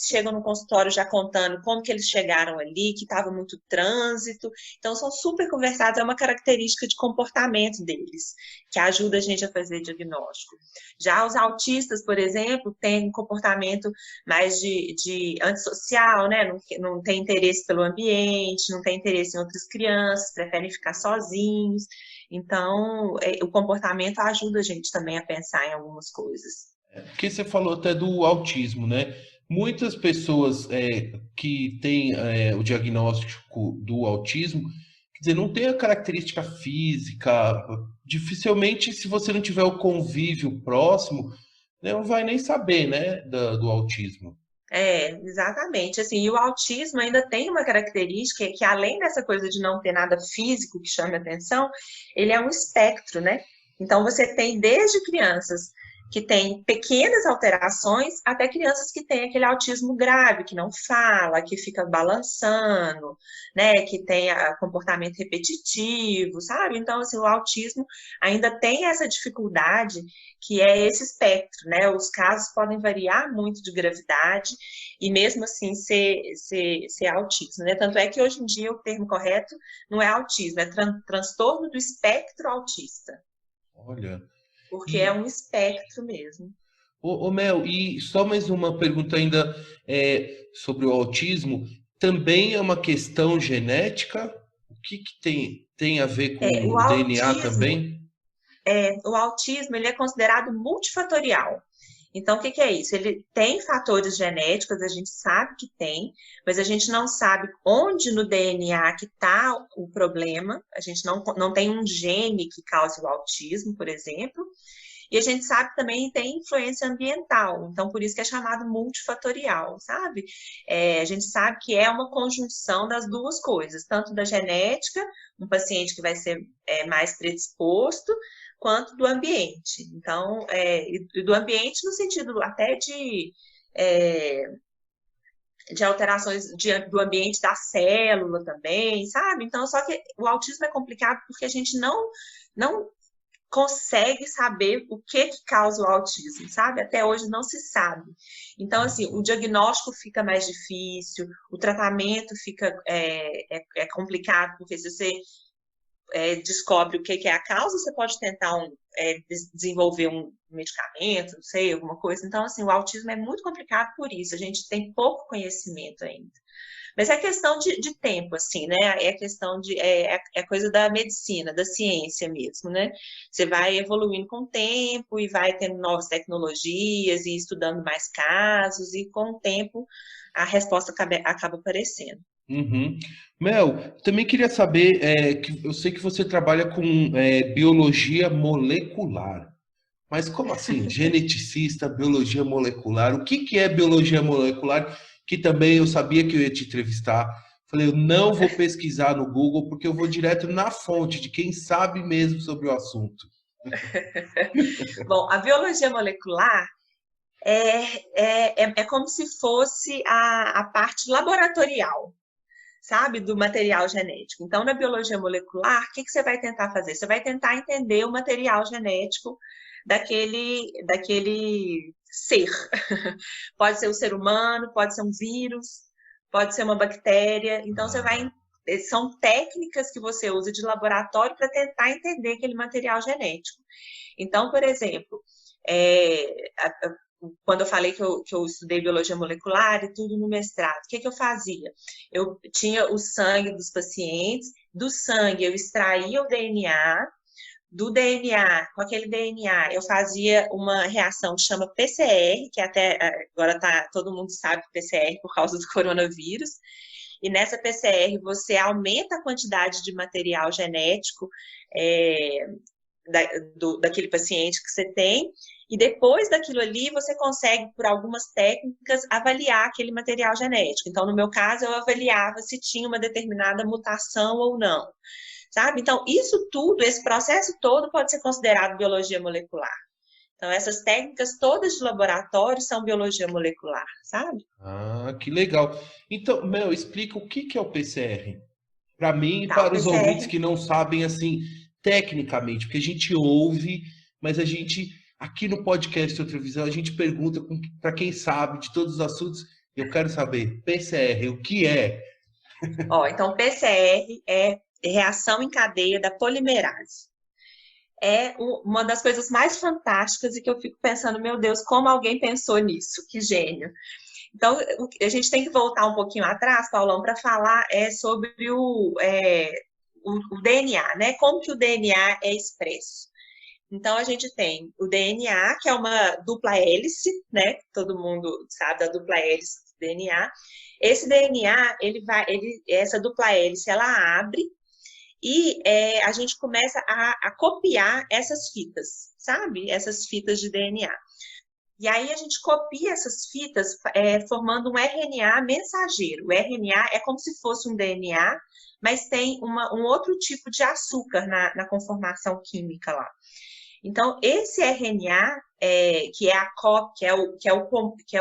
chegam no consultório já contando como que eles chegaram ali, que estava muito trânsito. Então, são super conversados, é uma característica de comportamento deles, que ajuda a gente a fazer diagnóstico. Já os autistas, por exemplo, têm um comportamento mais de antissocial, né? Não tem interesse pelo ambiente, não tem interesse em outras crianças, preferem ficar sozinhos. Então, o comportamento ajuda a gente também a pensar em algumas coisas. Porque você falou até do autismo, né? Muitas pessoas que têm o diagnóstico do autismo, quer dizer, não tem a característica física, dificilmente, se você não tiver o convívio próximo, né, não vai nem saber, né, do autismo. Exatamente. Assim, e o autismo ainda tem uma característica que, além dessa coisa de não ter nada físico que chame atenção, ele é um espectro, né? Então, você tem desde crianças que têm pequenas alterações até crianças que têm aquele autismo grave, que não fala, que fica balançando, né? Que tem comportamento repetitivo, sabe? Então, assim, o autismo ainda tem essa dificuldade que é esse espectro, né? Os casos podem variar muito de gravidade e mesmo assim ser autismo, né? Tanto é que hoje em dia o termo correto não é autismo, é transtorno do espectro autista, Olha. porque é E, um espectro mesmo. Mel, e só mais uma pergunta ainda sobre o autismo. Também é uma questão genética? O que que tem a ver com É, o o DNA autismo, também? o autismo ele é considerado multifatorial. Então, o que que é isso? Ele tem fatores genéticos, a gente sabe que tem, mas a gente não sabe onde no DNA que está o problema. A gente não tem um gene que cause o autismo, por exemplo. E a gente sabe que também tem influência ambiental, então por isso que é chamado multifatorial, sabe? A gente sabe que é uma conjunção das duas coisas, tanto da genética, um paciente que vai ser mais predisposto, quanto do ambiente. Então, e do ambiente no sentido até é, de alterações do ambiente da célula também, sabe? Então, só que o autismo é complicado porque a gente não consegue saber o que causa o autismo, sabe? Até hoje não se sabe. Então, assim, o diagnóstico fica mais difícil, o tratamento fica complicado, porque se você descobre o que é a causa, você pode tentar desenvolver um medicamento, não sei, alguma coisa. Então, assim, o autismo é muito complicado por isso, a gente tem pouco conhecimento ainda. Mas é questão de tempo, assim, né? É questão é coisa da medicina, da ciência mesmo, né? Você vai evoluindo com o tempo e vai tendo novas tecnologias e estudando mais casos, e com o tempo a resposta acaba aparecendo. Uhum. Mel, também queria saber, que eu sei que você trabalha com biologia molecular, mas como assim? Geneticista, biologia molecular, o que é biologia molecular? Que também eu sabia que eu ia te entrevistar. Falei, eu não vou pesquisar no Google, porque eu vou direto na fonte de quem sabe mesmo sobre o assunto. Bom, a biologia molecular é como se fosse a parte laboratorial, sabe, do material genético. Então, na biologia molecular, o que você vai tentar fazer? Você vai tentar entender o material genético daquele ser. Pode ser um ser humano, pode ser um vírus, pode ser uma bactéria. Então, são técnicas que você usa de laboratório para tentar entender aquele material genético. Então, por exemplo, quando eu falei que eu estudei biologia molecular e tudo no mestrado, o que eu fazia? Eu tinha o sangue dos pacientes, do sangue eu extraía o DNA, do DNA, com aquele DNA, eu fazia uma reação que chama PCR, que até agora todo mundo sabe PCR por causa do coronavírus, e nessa PCR você aumenta a quantidade de material genético daquele paciente que você tem, e depois daquilo ali você consegue, por algumas técnicas, avaliar aquele material genético. Então, no meu caso, eu avaliava se tinha uma determinada mutação ou não, sabe? Então, isso tudo, esse processo todo pode ser considerado biologia molecular. Então, essas técnicas todas de laboratório são biologia molecular, sabe? Ah, que legal. Então, Mel, explica o que é o PCR. Para mim e Tá, o para os ouvintes PCR. que não sabem, assim, tecnicamente, porque a gente ouve, mas a gente, aqui no podcast Outra Visão, a gente pergunta para quem sabe de todos os assuntos. Eu quero saber, PCR, o que é? Então, PCR é reação em cadeia da polimerase. É uma das coisas mais fantásticas e que eu fico pensando, meu Deus, como alguém pensou nisso? Que gênio! Então, a gente tem que voltar um pouquinho atrás, Paulão, para falar sobre o DNA, né? Como que o DNA é expresso. Então, a gente tem o DNA, que é uma dupla hélice, né? Todo mundo sabe da dupla hélice do DNA. Esse DNA, essa dupla hélice, ela abre e a gente começa a copiar essas fitas, sabe? Essas fitas de DNA. E aí a gente copia essas fitas formando um RNA mensageiro. O RNA é como se fosse um DNA, mas tem um outro tipo de açúcar na conformação química lá. Então, esse RNA, que é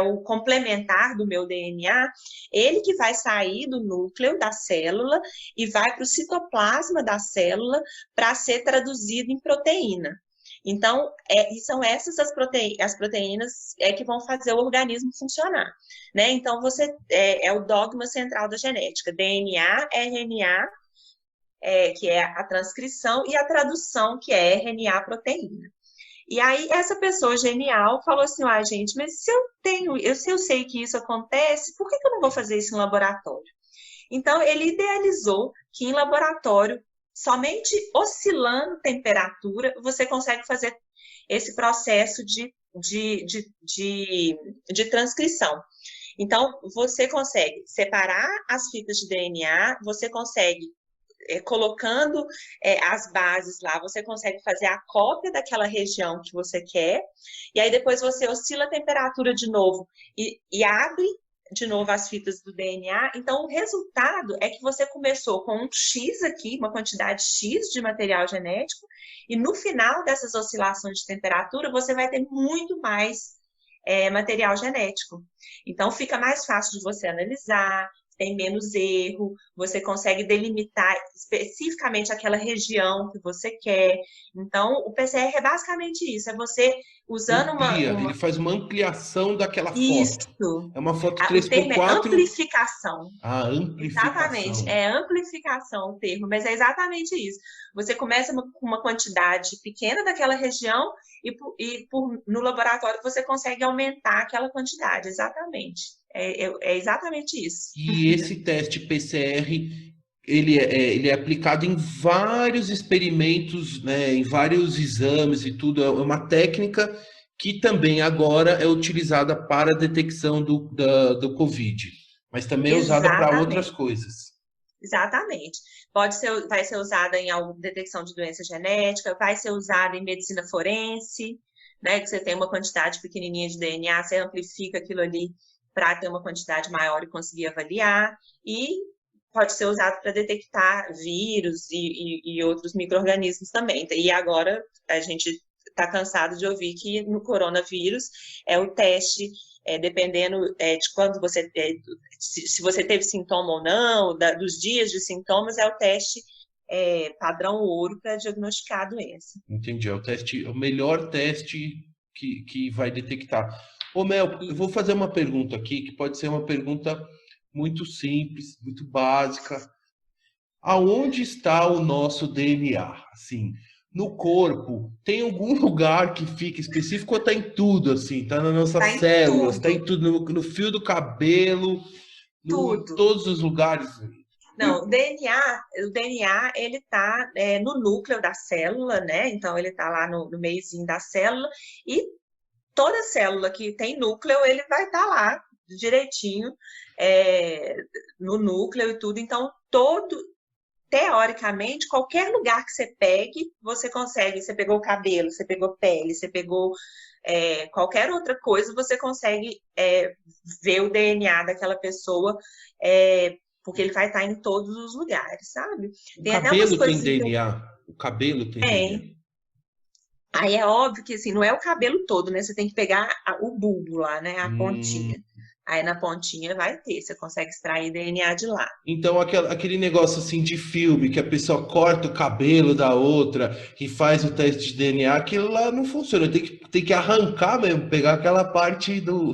o complementar do meu DNA, ele que vai sair do núcleo da célula e vai para o citoplasma da célula para ser traduzido em proteína. Então, são essas as proteínas que vão fazer o organismo funcionar, né? Então, é o dogma central da genética: DNA, RNA, que é a transcrição, e a tradução, que é RNA proteína. E aí, essa pessoa genial falou assim: gente, mas se eu sei que isso acontece, por que eu não vou fazer isso em laboratório? Então, ele idealizou que em laboratório, somente oscilando temperatura, você consegue fazer esse processo de transcrição. Então, você consegue separar as fitas de DNA, você consegue, colocando as bases lá, você consegue fazer a cópia daquela região que você quer, e aí depois você oscila a temperatura de novo e abre de novo as fitas do DNA. Então, o resultado é que você começou com um X aqui, uma quantidade X de material genético, e no final dessas oscilações de temperatura, você vai ter muito mais material genético. Então, fica mais fácil de você analisar, tem menos erro, você consegue delimitar especificamente aquela região que você quer. Então, o PCR é basicamente isso, é você usando Ele faz uma ampliação daquela foto. Isso. É uma foto O termo é 3x4. amplificação. Ah, Exatamente, amplificação. é amplificação o termo, mas é exatamente isso. Você começa com uma quantidade pequena daquela região no laboratório você consegue aumentar aquela quantidade, exatamente. É exatamente isso. E esse teste PCR, ele é aplicado em vários experimentos, né, em vários exames e tudo. É uma técnica que também agora é utilizada para a detecção do Covid, mas também é usada para outras Exatamente. coisas. Exatamente. Vai ser usada em detecção de doença genética, vai ser usada em medicina forense, né? Que você tem uma quantidade pequenininha de DNA, você amplifica aquilo ali para ter uma quantidade maior e conseguir avaliar, e pode ser usado para detectar vírus e outros micro-organismos também. E agora a gente está cansado de ouvir que no coronavírus é o teste, dependendo de quando você, se você teve sintoma ou não, dos dias de sintomas, é o teste padrão ouro para diagnosticar a doença. Entendi, é o melhor teste que vai detectar. Ô Mel, eu vou fazer uma pergunta aqui, que pode ser uma pergunta muito simples, muito básica. Aonde está o nosso DNA? Assim, no corpo, tem algum lugar que fica específico ou está em tudo, assim? Está nas nossas Tá em células, está em tudo, tudo, no fio do cabelo, em tudo. todos os lugares. Não, o DNA ele está no núcleo da célula, né? Então ele está lá no meiozinho da célula, e toda célula que tem núcleo, ele vai estar lá direitinho no núcleo e tudo. Então, teoricamente, qualquer lugar que você pegue, você consegue. Você pegou o cabelo, você pegou pele, você pegou qualquer outra coisa, você consegue ver o DNA daquela pessoa, porque ele vai estar em todos os lugares, sabe? O Tem até umas cabelo tem coisas que DNA. O cabelo tem DNA. tem. Aí é óbvio que assim, não é o cabelo todo, né? Você tem que pegar o bulbo lá, né? A Hum, pontinha. Aí na pontinha vai ter, você consegue extrair DNA de lá. Então, aquele negócio assim de filme, que a pessoa corta o cabelo da outra e faz o teste de DNA, aquilo lá não funciona. Tem que arrancar mesmo, pegar aquela parte do.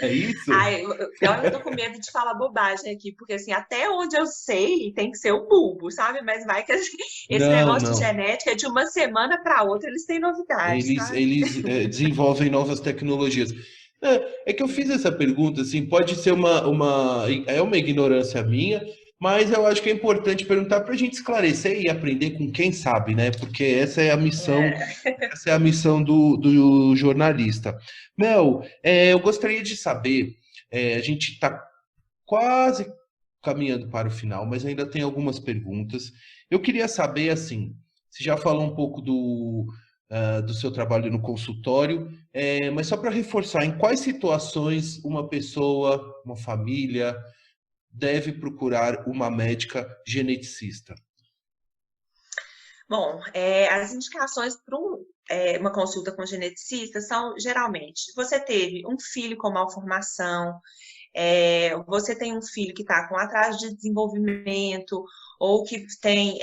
É isso? Aí, eu tô com medo de falar bobagem aqui, porque assim, até onde eu sei, tem que ser o bulbo, sabe? Mas vai que assim, esse Não, negócio de não. genética, de uma semana para outra, eles têm novidades, sabe? Eles desenvolvem novas tecnologias. É que eu fiz essa pergunta, assim, pode ser é uma ignorância minha, mas eu acho que é importante perguntar para a gente esclarecer e aprender com quem sabe, né? Porque essa é a missão do jornalista. Mel, eu gostaria de saber, a gente está quase caminhando para o final, mas ainda tem algumas perguntas. Eu queria saber, assim, você já falou um pouco do seu trabalho no consultório, mas só para reforçar, em quais situações uma pessoa, uma família, deve procurar uma médica geneticista? Bom, as indicações para uma consulta com geneticista são, geralmente, você teve um filho com malformação, você tem um filho que está com atraso de desenvolvimento, ou que tem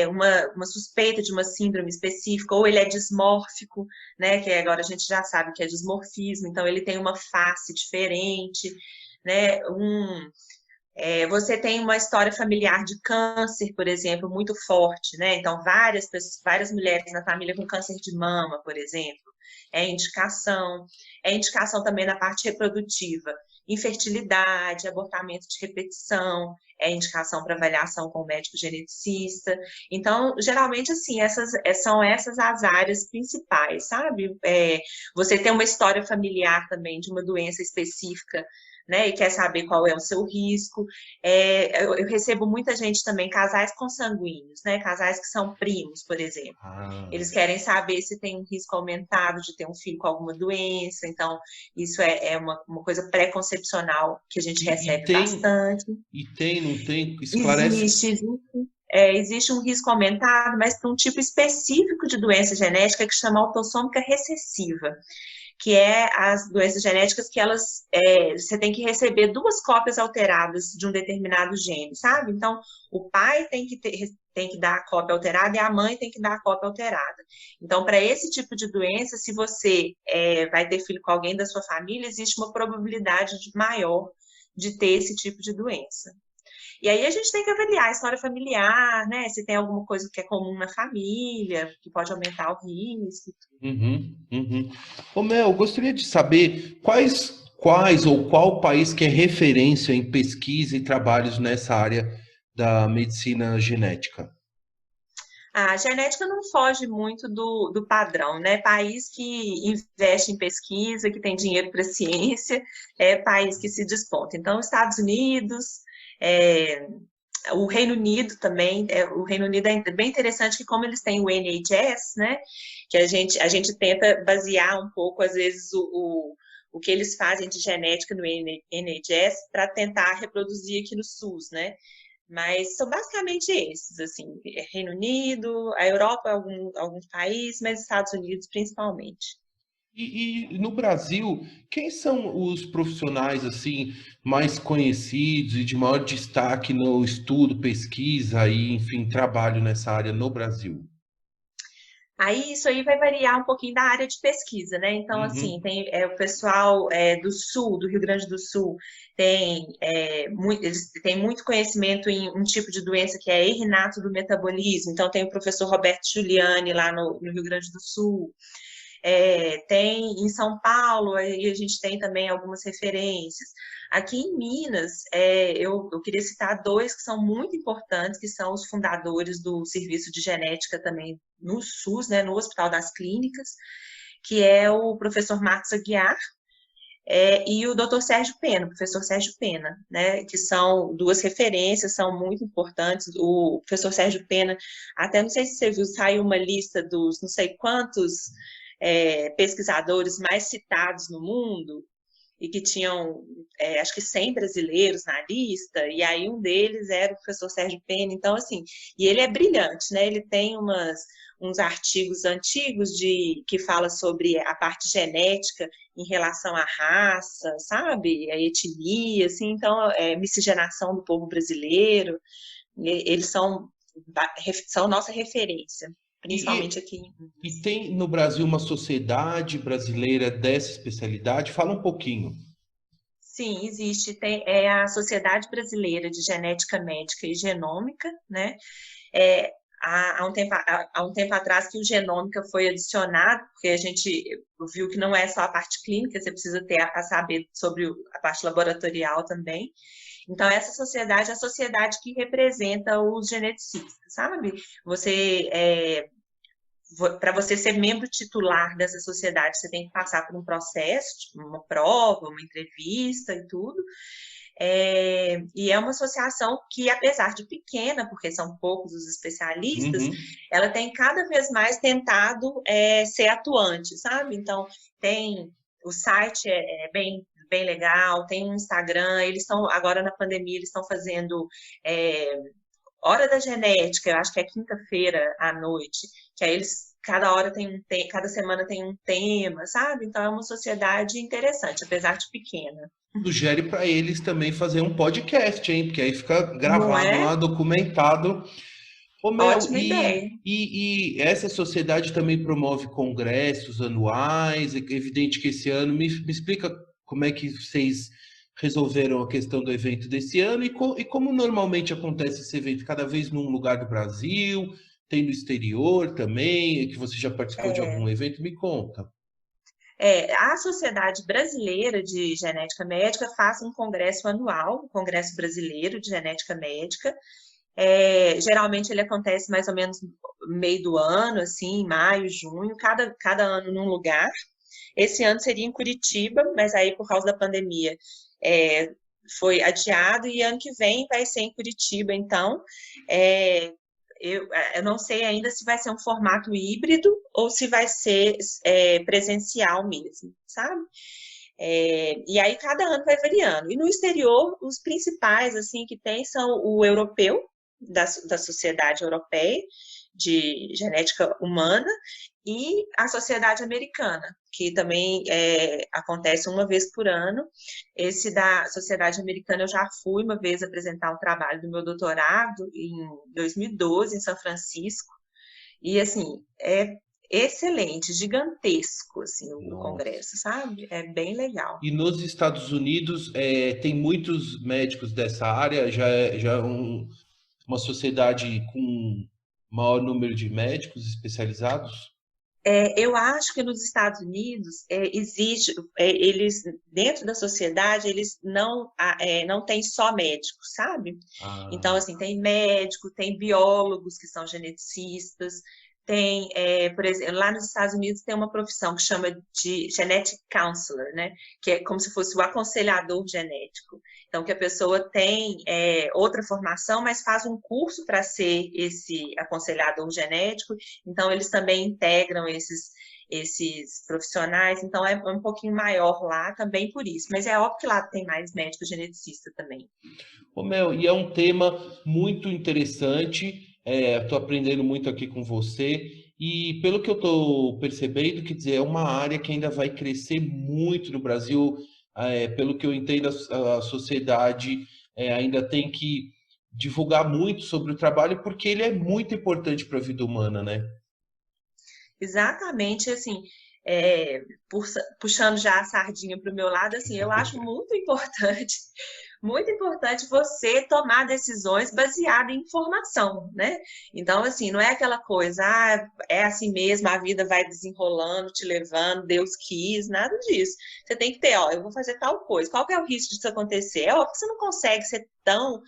uma suspeita de uma síndrome específica, ou ele é dismórfico, né, que agora a gente já sabe que é dismorfismo, então ele tem uma face diferente, né, você tem uma história familiar de câncer, por exemplo, muito forte, né? Então, várias mulheres na família com câncer de mama, por exemplo, é indicação. É indicação também na parte reprodutiva, infertilidade, abortamento de repetição, é indicação para avaliação com o médico geneticista. Então, geralmente, assim, são essas as áreas principais, sabe? Você tem uma história familiar também de uma doença específica, né, e quer saber qual é o seu risco. Eu recebo muita gente também, casais consanguíneos, né, casais que são primos, por exemplo. Eles querem saber se tem um risco aumentado de ter um filho com alguma doença, então isso é uma coisa pré-concepcional que a gente recebe bastante. E tem, não tem? Esclarece. Existe um risco aumentado, mas para um tipo específico de doença genética que chama autossômica recessiva. que é as doenças genéticas que elas, você tem que receber duas cópias alteradas de um determinado gene, sabe? Então, o pai tem que dar a cópia alterada e a mãe tem que dar a cópia alterada. Então, para esse tipo de doença, se você vai ter filho com alguém da sua família, existe uma probabilidade maior de ter esse tipo de doença. E aí a gente tem que avaliar a história familiar, né? Se tem alguma coisa que é comum na família, que pode aumentar o risco. Uhum, uhum. Ô Mel, eu gostaria de saber quais ou qual país que é referência em pesquisa e trabalhos nessa área da medicina genética. A genética não foge muito do padrão, né? País que investe em pesquisa, que tem dinheiro para ciência, é país que se desponta. Então, Estados Unidos, é, o Reino Unido também, o Reino Unido é bem interessante que como eles têm o NHS, né, que a gente tenta basear um pouco, às vezes, o que eles fazem de genética no NHS para tentar reproduzir aqui no SUS, né? Mas são basicamente esses, assim, Reino Unido, a Europa, alguns países, mas Estados Unidos principalmente. E no Brasil, quem são os profissionais assim mais conhecidos e de maior destaque no estudo, pesquisa e, enfim, trabalho nessa área no Brasil? Aí isso aí vai variar um pouquinho da área de pesquisa, né? Então, assim, Uhum, tem o pessoal do Sul, do Rio Grande do Sul, eles têm muito conhecimento em um tipo de doença que é errinato do metabolismo. Então, tem o professor Roberto Giuliani lá no Rio Grande do Sul. Tem em São Paulo, aí a gente tem também algumas referências. Aqui em Minas, eu queria citar dois que são muito importantes, que são os fundadores do serviço de genética também no SUS, né, no Hospital das Clínicas, que é o professor Marcos Aguiar, e o doutor Sérgio Pena, o professor Sérgio Pena, né, que são duas referências, são muito importantes. O professor Sérgio Pena, até não sei se você viu, saiu uma lista dos não sei quantos pesquisadores mais citados no mundo, e que tinham, acho que 100 brasileiros na lista, e aí um deles era o professor Sérgio Pena. Então, assim, e ele é brilhante, né? Ele tem uns artigos antigos que fala sobre a parte genética em relação à raça, sabe? A etnia, assim, então, miscigenação do povo brasileiro, eles são nossa referência, E, principalmente aqui em e Minas. tem no Brasil uma sociedade brasileira dessa especialidade? Fala um pouquinho. Sim, existe. Tem a Sociedade Brasileira de Genética Médica e Genômica, né? É, há um tempo atrás que o genômica foi adicionado, porque a gente viu que não é só a parte clínica, você precisa ter a saber sobre a parte laboratorial também. Então, essa sociedade é a sociedade que representa os geneticistas, sabe? Para você ser membro titular dessa sociedade, você tem que passar por um processo, tipo uma prova, uma entrevista e tudo. E é uma associação que, apesar de pequena, porque são poucos os especialistas, Uhum. ela tem cada vez mais tentado ser atuante, sabe? Então, o site é bem legal, tem um Instagram, eles estão, agora na pandemia, eles estão fazendo Hora da Genética, eu acho que é quinta-feira à noite, que aí cada hora cada semana tem um tema, sabe? Então é uma sociedade interessante, apesar de pequena. Sugere para eles também fazer um podcast, hein? Porque aí fica Não gravado é? lá, documentado. Ô Mel, Ótima ideia. e essa sociedade também promove congressos anuais? É evidente que esse ano, me explica como é que vocês resolveram a questão do evento desse ano e como normalmente acontece esse evento? Cada vez num lugar do Brasil, tem no exterior também, é que você já participou de algum evento? Me conta. A Sociedade Brasileira de Genética Médica faz um congresso anual, o Congresso Brasileiro de Genética Médica. Geralmente ele acontece mais ou menos no meio do ano, assim, maio, junho, cada ano num lugar. Esse ano seria em Curitiba, mas aí por causa da pandemia foi adiado, e ano que vem vai ser em Curitiba, então. É, eu não sei ainda se vai ser um formato híbrido ou se vai ser presencial mesmo, sabe? E aí cada ano vai variando. E no exterior, os principais assim que tem são o europeu, da Sociedade Europeia, de Genética Humana, e a Sociedade Americana, que também acontece uma vez por ano. Esse da Sociedade Americana eu já fui uma vez apresentar um trabalho do meu doutorado em 2012, em São Francisco, e assim, é excelente, gigantesco assim, o Nossa. congresso, sabe? É bem legal. E nos Estados Unidos tem muitos médicos dessa área, já é uma sociedade com maior número de médicos especializados? Eu acho que nos Estados Unidos existe, eles, dentro da sociedade, eles não têm só médicos, sabe? Então, Ah, assim, tem médico, tem biólogos que são geneticistas, tem, por exemplo, lá nos Estados Unidos tem uma profissão que chama de genetic counselor, né? Que é como se fosse o aconselhador genético. Então, que a pessoa tem outra formação, mas faz um curso para ser esse aconselhador genético. Então, eles também integram esses profissionais. Então, é um pouquinho maior lá também por isso. Mas é óbvio que lá tem mais médico geneticista também. ô Mel, e é um tema muito interessante. Estou aprendendo muito aqui com você. E pelo que eu estou percebendo, quer dizer, é uma área que ainda vai crescer muito no Brasil. Pelo que eu entendo, a sociedade ainda tem que divulgar muito sobre o trabalho, porque ele é muito importante para a vida humana, né? Exatamente, assim, puxando já a sardinha para o meu lado, assim, eu acho muito importante você tomar decisões baseadas em informação, né? Então, assim, não é aquela coisa, é assim mesmo, a vida vai desenrolando, te levando, Deus quis, nada disso. Você tem que ter, ó, eu vou fazer tal coisa, qual que é o risco disso acontecer? É óbvio que você não consegue ser tão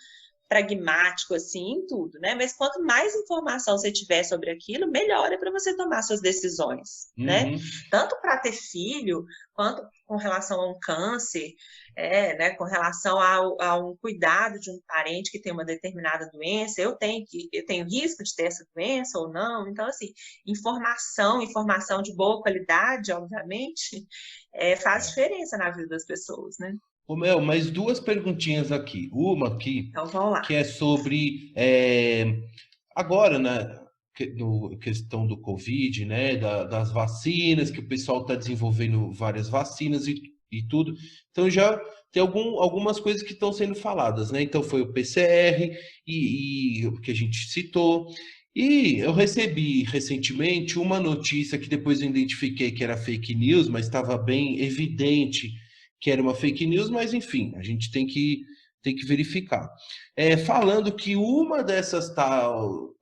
pragmático assim em tudo, né? Mas quanto mais informação você tiver sobre aquilo, melhor é para você tomar suas decisões, né? Uhum. Tanto para ter filho, quanto com relação a um câncer, né? Com relação a um cuidado de um parente que tem uma determinada doença, eu tenho risco de ter essa doença ou não. Então, assim, informação de boa qualidade, obviamente, faz diferença na vida das pessoas, né? Ô, Mel, mais duas perguntinhas aqui. Uma aqui, Então, vamos lá. que é sobre agora, né, questão do Covid, né, das vacinas, que o pessoal está desenvolvendo várias vacinas e tudo. Então já tem algumas coisas que estão sendo faladas, né? Então foi o PCR e o que a gente citou. E eu recebi recentemente uma notícia que depois eu identifiquei que era fake news, mas estava bem evidente que era uma fake news, mas enfim, a gente tem que verificar. Falando que uma dessas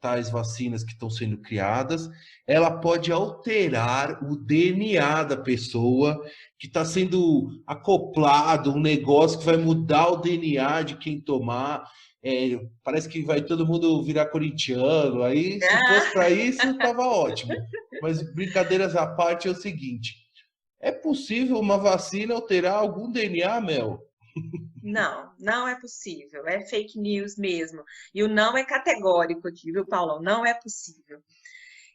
tais vacinas que estão sendo criadas, ela pode alterar o DNA da pessoa, que está sendo acoplado, um negócio que vai mudar o DNA de quem tomar. Parece que vai todo mundo virar corintiano. Aí, se fosse para isso, estava ótimo. Mas brincadeiras à parte, é o seguinte: é possível uma vacina alterar algum DNA, Mel? Não, não é possível. É fake news mesmo. E o não é categórico aqui, viu, Paulão? Não é possível. O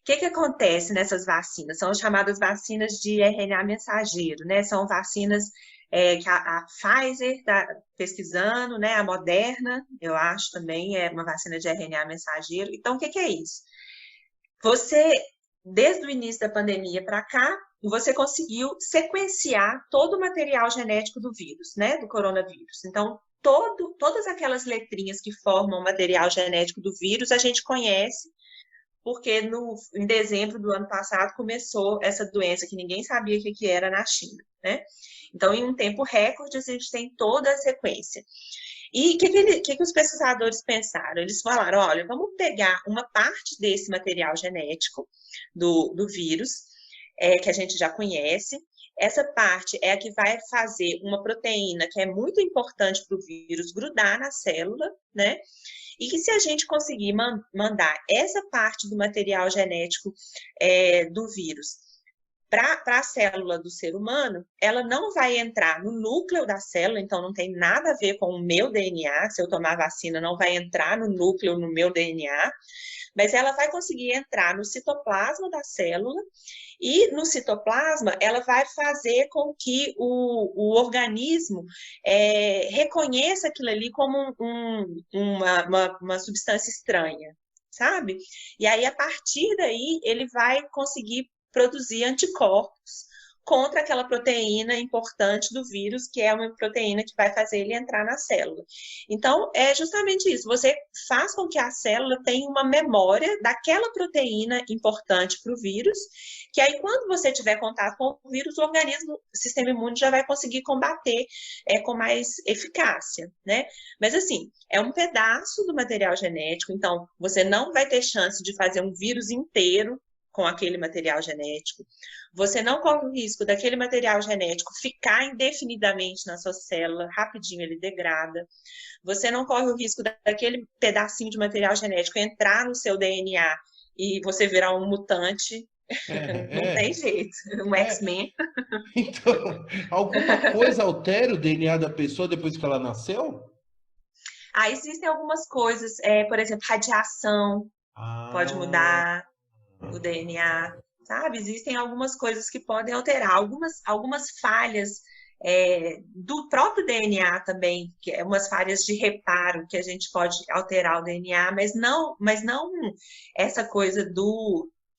que acontece nessas vacinas? São as chamadas vacinas de RNA mensageiro, né? São vacinas que a Pfizer está pesquisando, né? A Moderna, eu acho também, é uma vacina de RNA mensageiro. Então, o que é isso? Você, desde o início da pandemia para cá, você conseguiu sequenciar todo o material genético do vírus, né, do coronavírus. Então, todas aquelas letrinhas que formam o material genético do vírus, a gente conhece, porque em dezembro do ano passado começou essa doença que ninguém sabia o que era na China, né? Então, em um tempo recorde, a gente tem toda a sequência. E o que os pesquisadores pensaram? Eles falaram, olha, vamos pegar uma parte desse material genético do vírus, que a gente já conhece. Essa parte é a que vai fazer uma proteína que é muito importante para o vírus grudar na célula, né? E que se a gente conseguir mandar essa parte do material genético do vírus para a célula do ser humano, ela não vai entrar no núcleo da célula, então não tem nada a ver com o meu DNA. Se eu tomar vacina, não vai entrar no núcleo, no meu DNA, mas ela vai conseguir entrar no citoplasma da célula, e no citoplasma ela vai fazer com que o organismo reconheça aquilo ali como uma substância estranha, sabe? E aí, a partir daí, ele vai conseguir produzir anticorpos contra aquela proteína importante do vírus, que é uma proteína que vai fazer ele entrar na célula. Então, é justamente isso. Você faz com que a célula tenha uma memória daquela proteína importante para o vírus, que aí, quando você tiver contato com o vírus, o sistema imune já vai conseguir combater com mais eficácia, né? Mas, assim, é um pedaço do material genético, então, você não vai ter chance de fazer um vírus inteiro com aquele material genético. Você não corre o risco daquele material genético ficar indefinidamente na sua célula, rapidinho ele degrada. Você não corre o risco daquele pedacinho de material genético entrar no seu DNA e você virar um mutante. Não tem jeito, um X-Men. Então, alguma coisa altera o DNA da pessoa depois que ela nasceu? Existem algumas coisas, por exemplo, radiação pode mudar o DNA, sabe? Existem algumas coisas que podem alterar, algumas falhas do próprio DNA também, que é umas falhas de reparo que a gente pode alterar o DNA, mas não essa coisa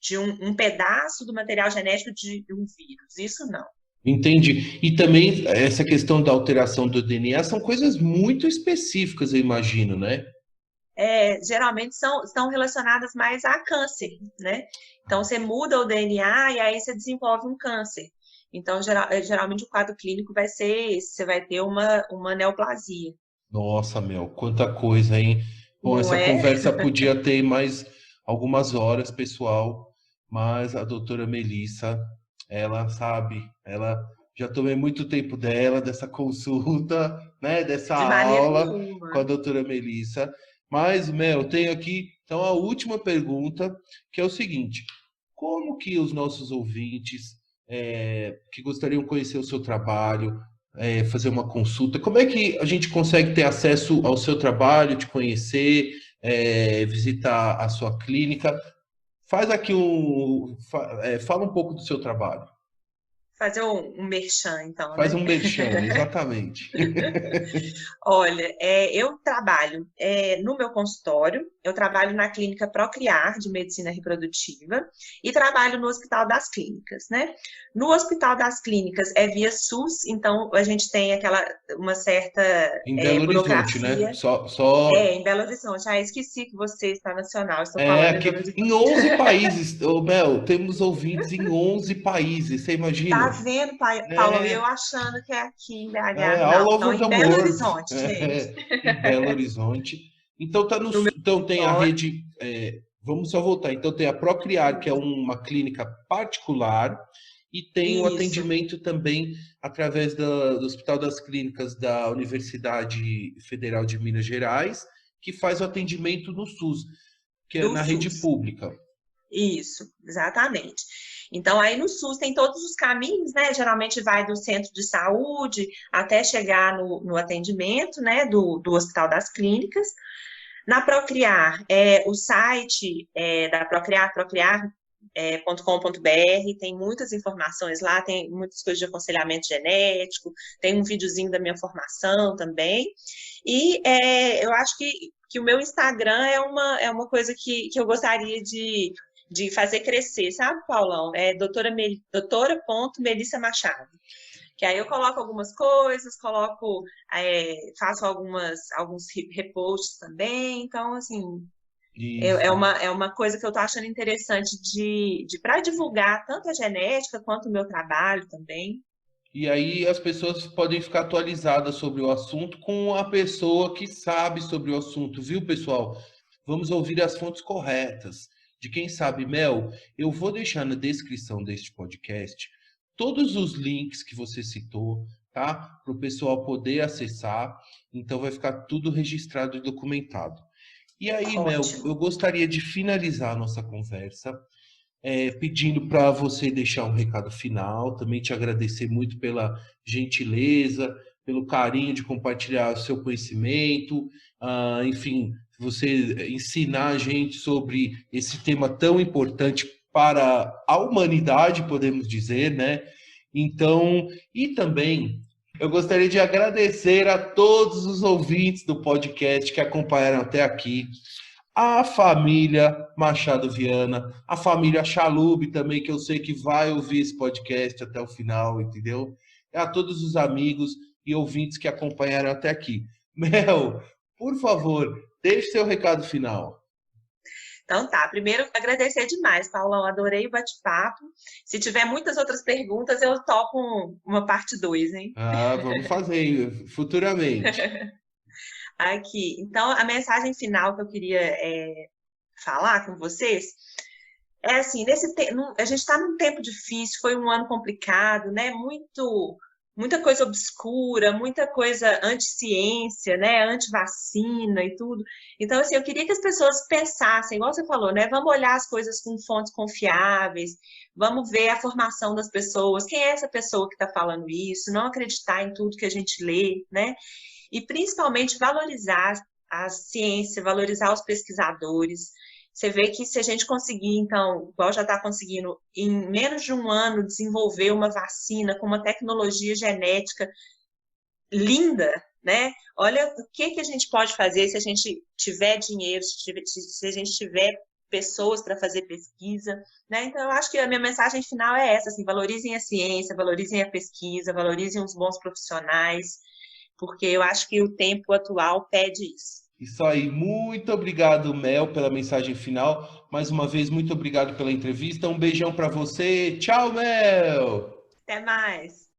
de um pedaço do material genético de um vírus, isso não. Entendi. E também essa questão da alteração do DNA são coisas muito específicas, eu imagino, né? Geralmente estão relacionadas mais a câncer, né? Então, você muda o DNA e aí você desenvolve um câncer. Então, geralmente o quadro clínico vai ser esse, você vai ter uma neoplasia. Nossa, Mel, quanta coisa, hein? Bom, Não essa é? conversa podia ter mais algumas horas, pessoal, mas a doutora Melissa, ela sabe, ela já tomei muito tempo dela, dessa consulta, né, dessa De maneira aula nenhuma. com a doutora Melissa. Mas, Mel, tenho aqui, então, a última pergunta, que é o seguinte: como que os nossos ouvintes que gostariam de conhecer o seu trabalho, fazer uma consulta, como é que a gente consegue ter acesso ao seu trabalho, te conhecer, visitar a sua clínica? Faz aqui fala um pouco do seu trabalho. Fazer um merchan, então, Faz né? um merchan, exatamente. Olha, eu trabalho no meu consultório, eu trabalho na clínica Procriar, de medicina reprodutiva, e trabalho no Hospital das Clínicas, né? No Hospital das Clínicas é via SUS, então a gente tem uma certa Em Belo Horizonte, burocracia. né? Só... Em Belo Horizonte. Esqueci que você está nacional, estou falando em aqui, Belo Horizonte. em 11 países, Mel, temos ouvintes em 11 países, você imagina? Tá vendo, Paulo? Eu achando que é aqui em BH. All Não, então over the em Belo world. Horizonte, gente. Em Belo Horizonte. Então, então tem a rede. Vamos só voltar. Então tem a Procriar, que é uma clínica particular, e tem o atendimento também através do Hospital das Clínicas da Universidade Federal de Minas Gerais, que faz o atendimento no SUS, que é na rede pública. Isso, exatamente. Então, aí no SUS tem todos os caminhos, né? Geralmente vai do centro de saúde até chegar no atendimento, né? Do Hospital das Clínicas. Na Procriar, o site da Procriar, procriar.com.br, tem muitas informações lá, tem muitas coisas de aconselhamento genético, tem um videozinho da minha formação também. E eu acho que o meu Instagram é uma coisa que eu gostaria de fazer crescer, sabe, Paulão? doutora.melissa Machado. Que aí eu coloco algumas coisas, faço alguns reposts também, então, assim, é uma coisa que eu tô achando interessante para divulgar tanto a genética quanto o meu trabalho também. E aí as pessoas podem ficar atualizadas sobre o assunto com a pessoa que sabe sobre o assunto, viu, pessoal? Vamos ouvir as fontes corretas. De quem sabe, Mel, eu vou deixar na descrição deste podcast todos os links que você citou, tá? Para o pessoal poder acessar. Então vai ficar tudo registrado e documentado. E aí, Ótimo. Mel, eu gostaria de finalizar a nossa conversa pedindo para você deixar um recado final, também te agradecer muito pela gentileza, pelo carinho de compartilhar o seu conhecimento, enfim, você ensinar a gente sobre esse tema tão importante para a humanidade, podemos dizer, né? Então, e também eu gostaria de agradecer a todos os ouvintes do podcast que acompanharam até aqui. a família Machado Viana, a família Chalub também, que eu sei que vai ouvir esse podcast até o final, entendeu? E a todos os amigos e ouvintes que acompanharam até aqui. Mel, por favor, deixe seu recado final. Então tá, primeiro agradecer demais, Paulão, adorei o bate-papo. Se tiver muitas outras perguntas, eu topo uma parte 2, hein? Ah, vamos fazer futuramente. Aqui, então a mensagem final que eu queria falar com vocês é assim, a gente está num tempo difícil, foi um ano complicado, né? Muita coisa obscura, muita coisa anti-ciência, né? Anti-vacina e tudo. Então, assim, eu queria que as pessoas pensassem, igual você falou, né? Vamos olhar as coisas com fontes confiáveis, vamos ver a formação das pessoas, quem é essa pessoa que está falando isso, não acreditar em tudo que a gente lê, né? E principalmente valorizar a ciência, valorizar os pesquisadores. Você vê que se a gente conseguir, então, igual já está conseguindo, em menos de um ano, desenvolver uma vacina com uma tecnologia genética linda, né? Olha o que a gente pode fazer se a gente tiver dinheiro, se a gente tiver pessoas para fazer pesquisa, né? Então, eu acho que a minha mensagem final é essa, assim, valorizem a ciência, valorizem a pesquisa, valorizem os bons profissionais, porque eu acho que o tempo atual pede isso. Isso aí, muito obrigado, Mel, pela mensagem final. Mais uma vez, muito obrigado pela entrevista. Um beijão para você. Tchau, Mel! Até mais!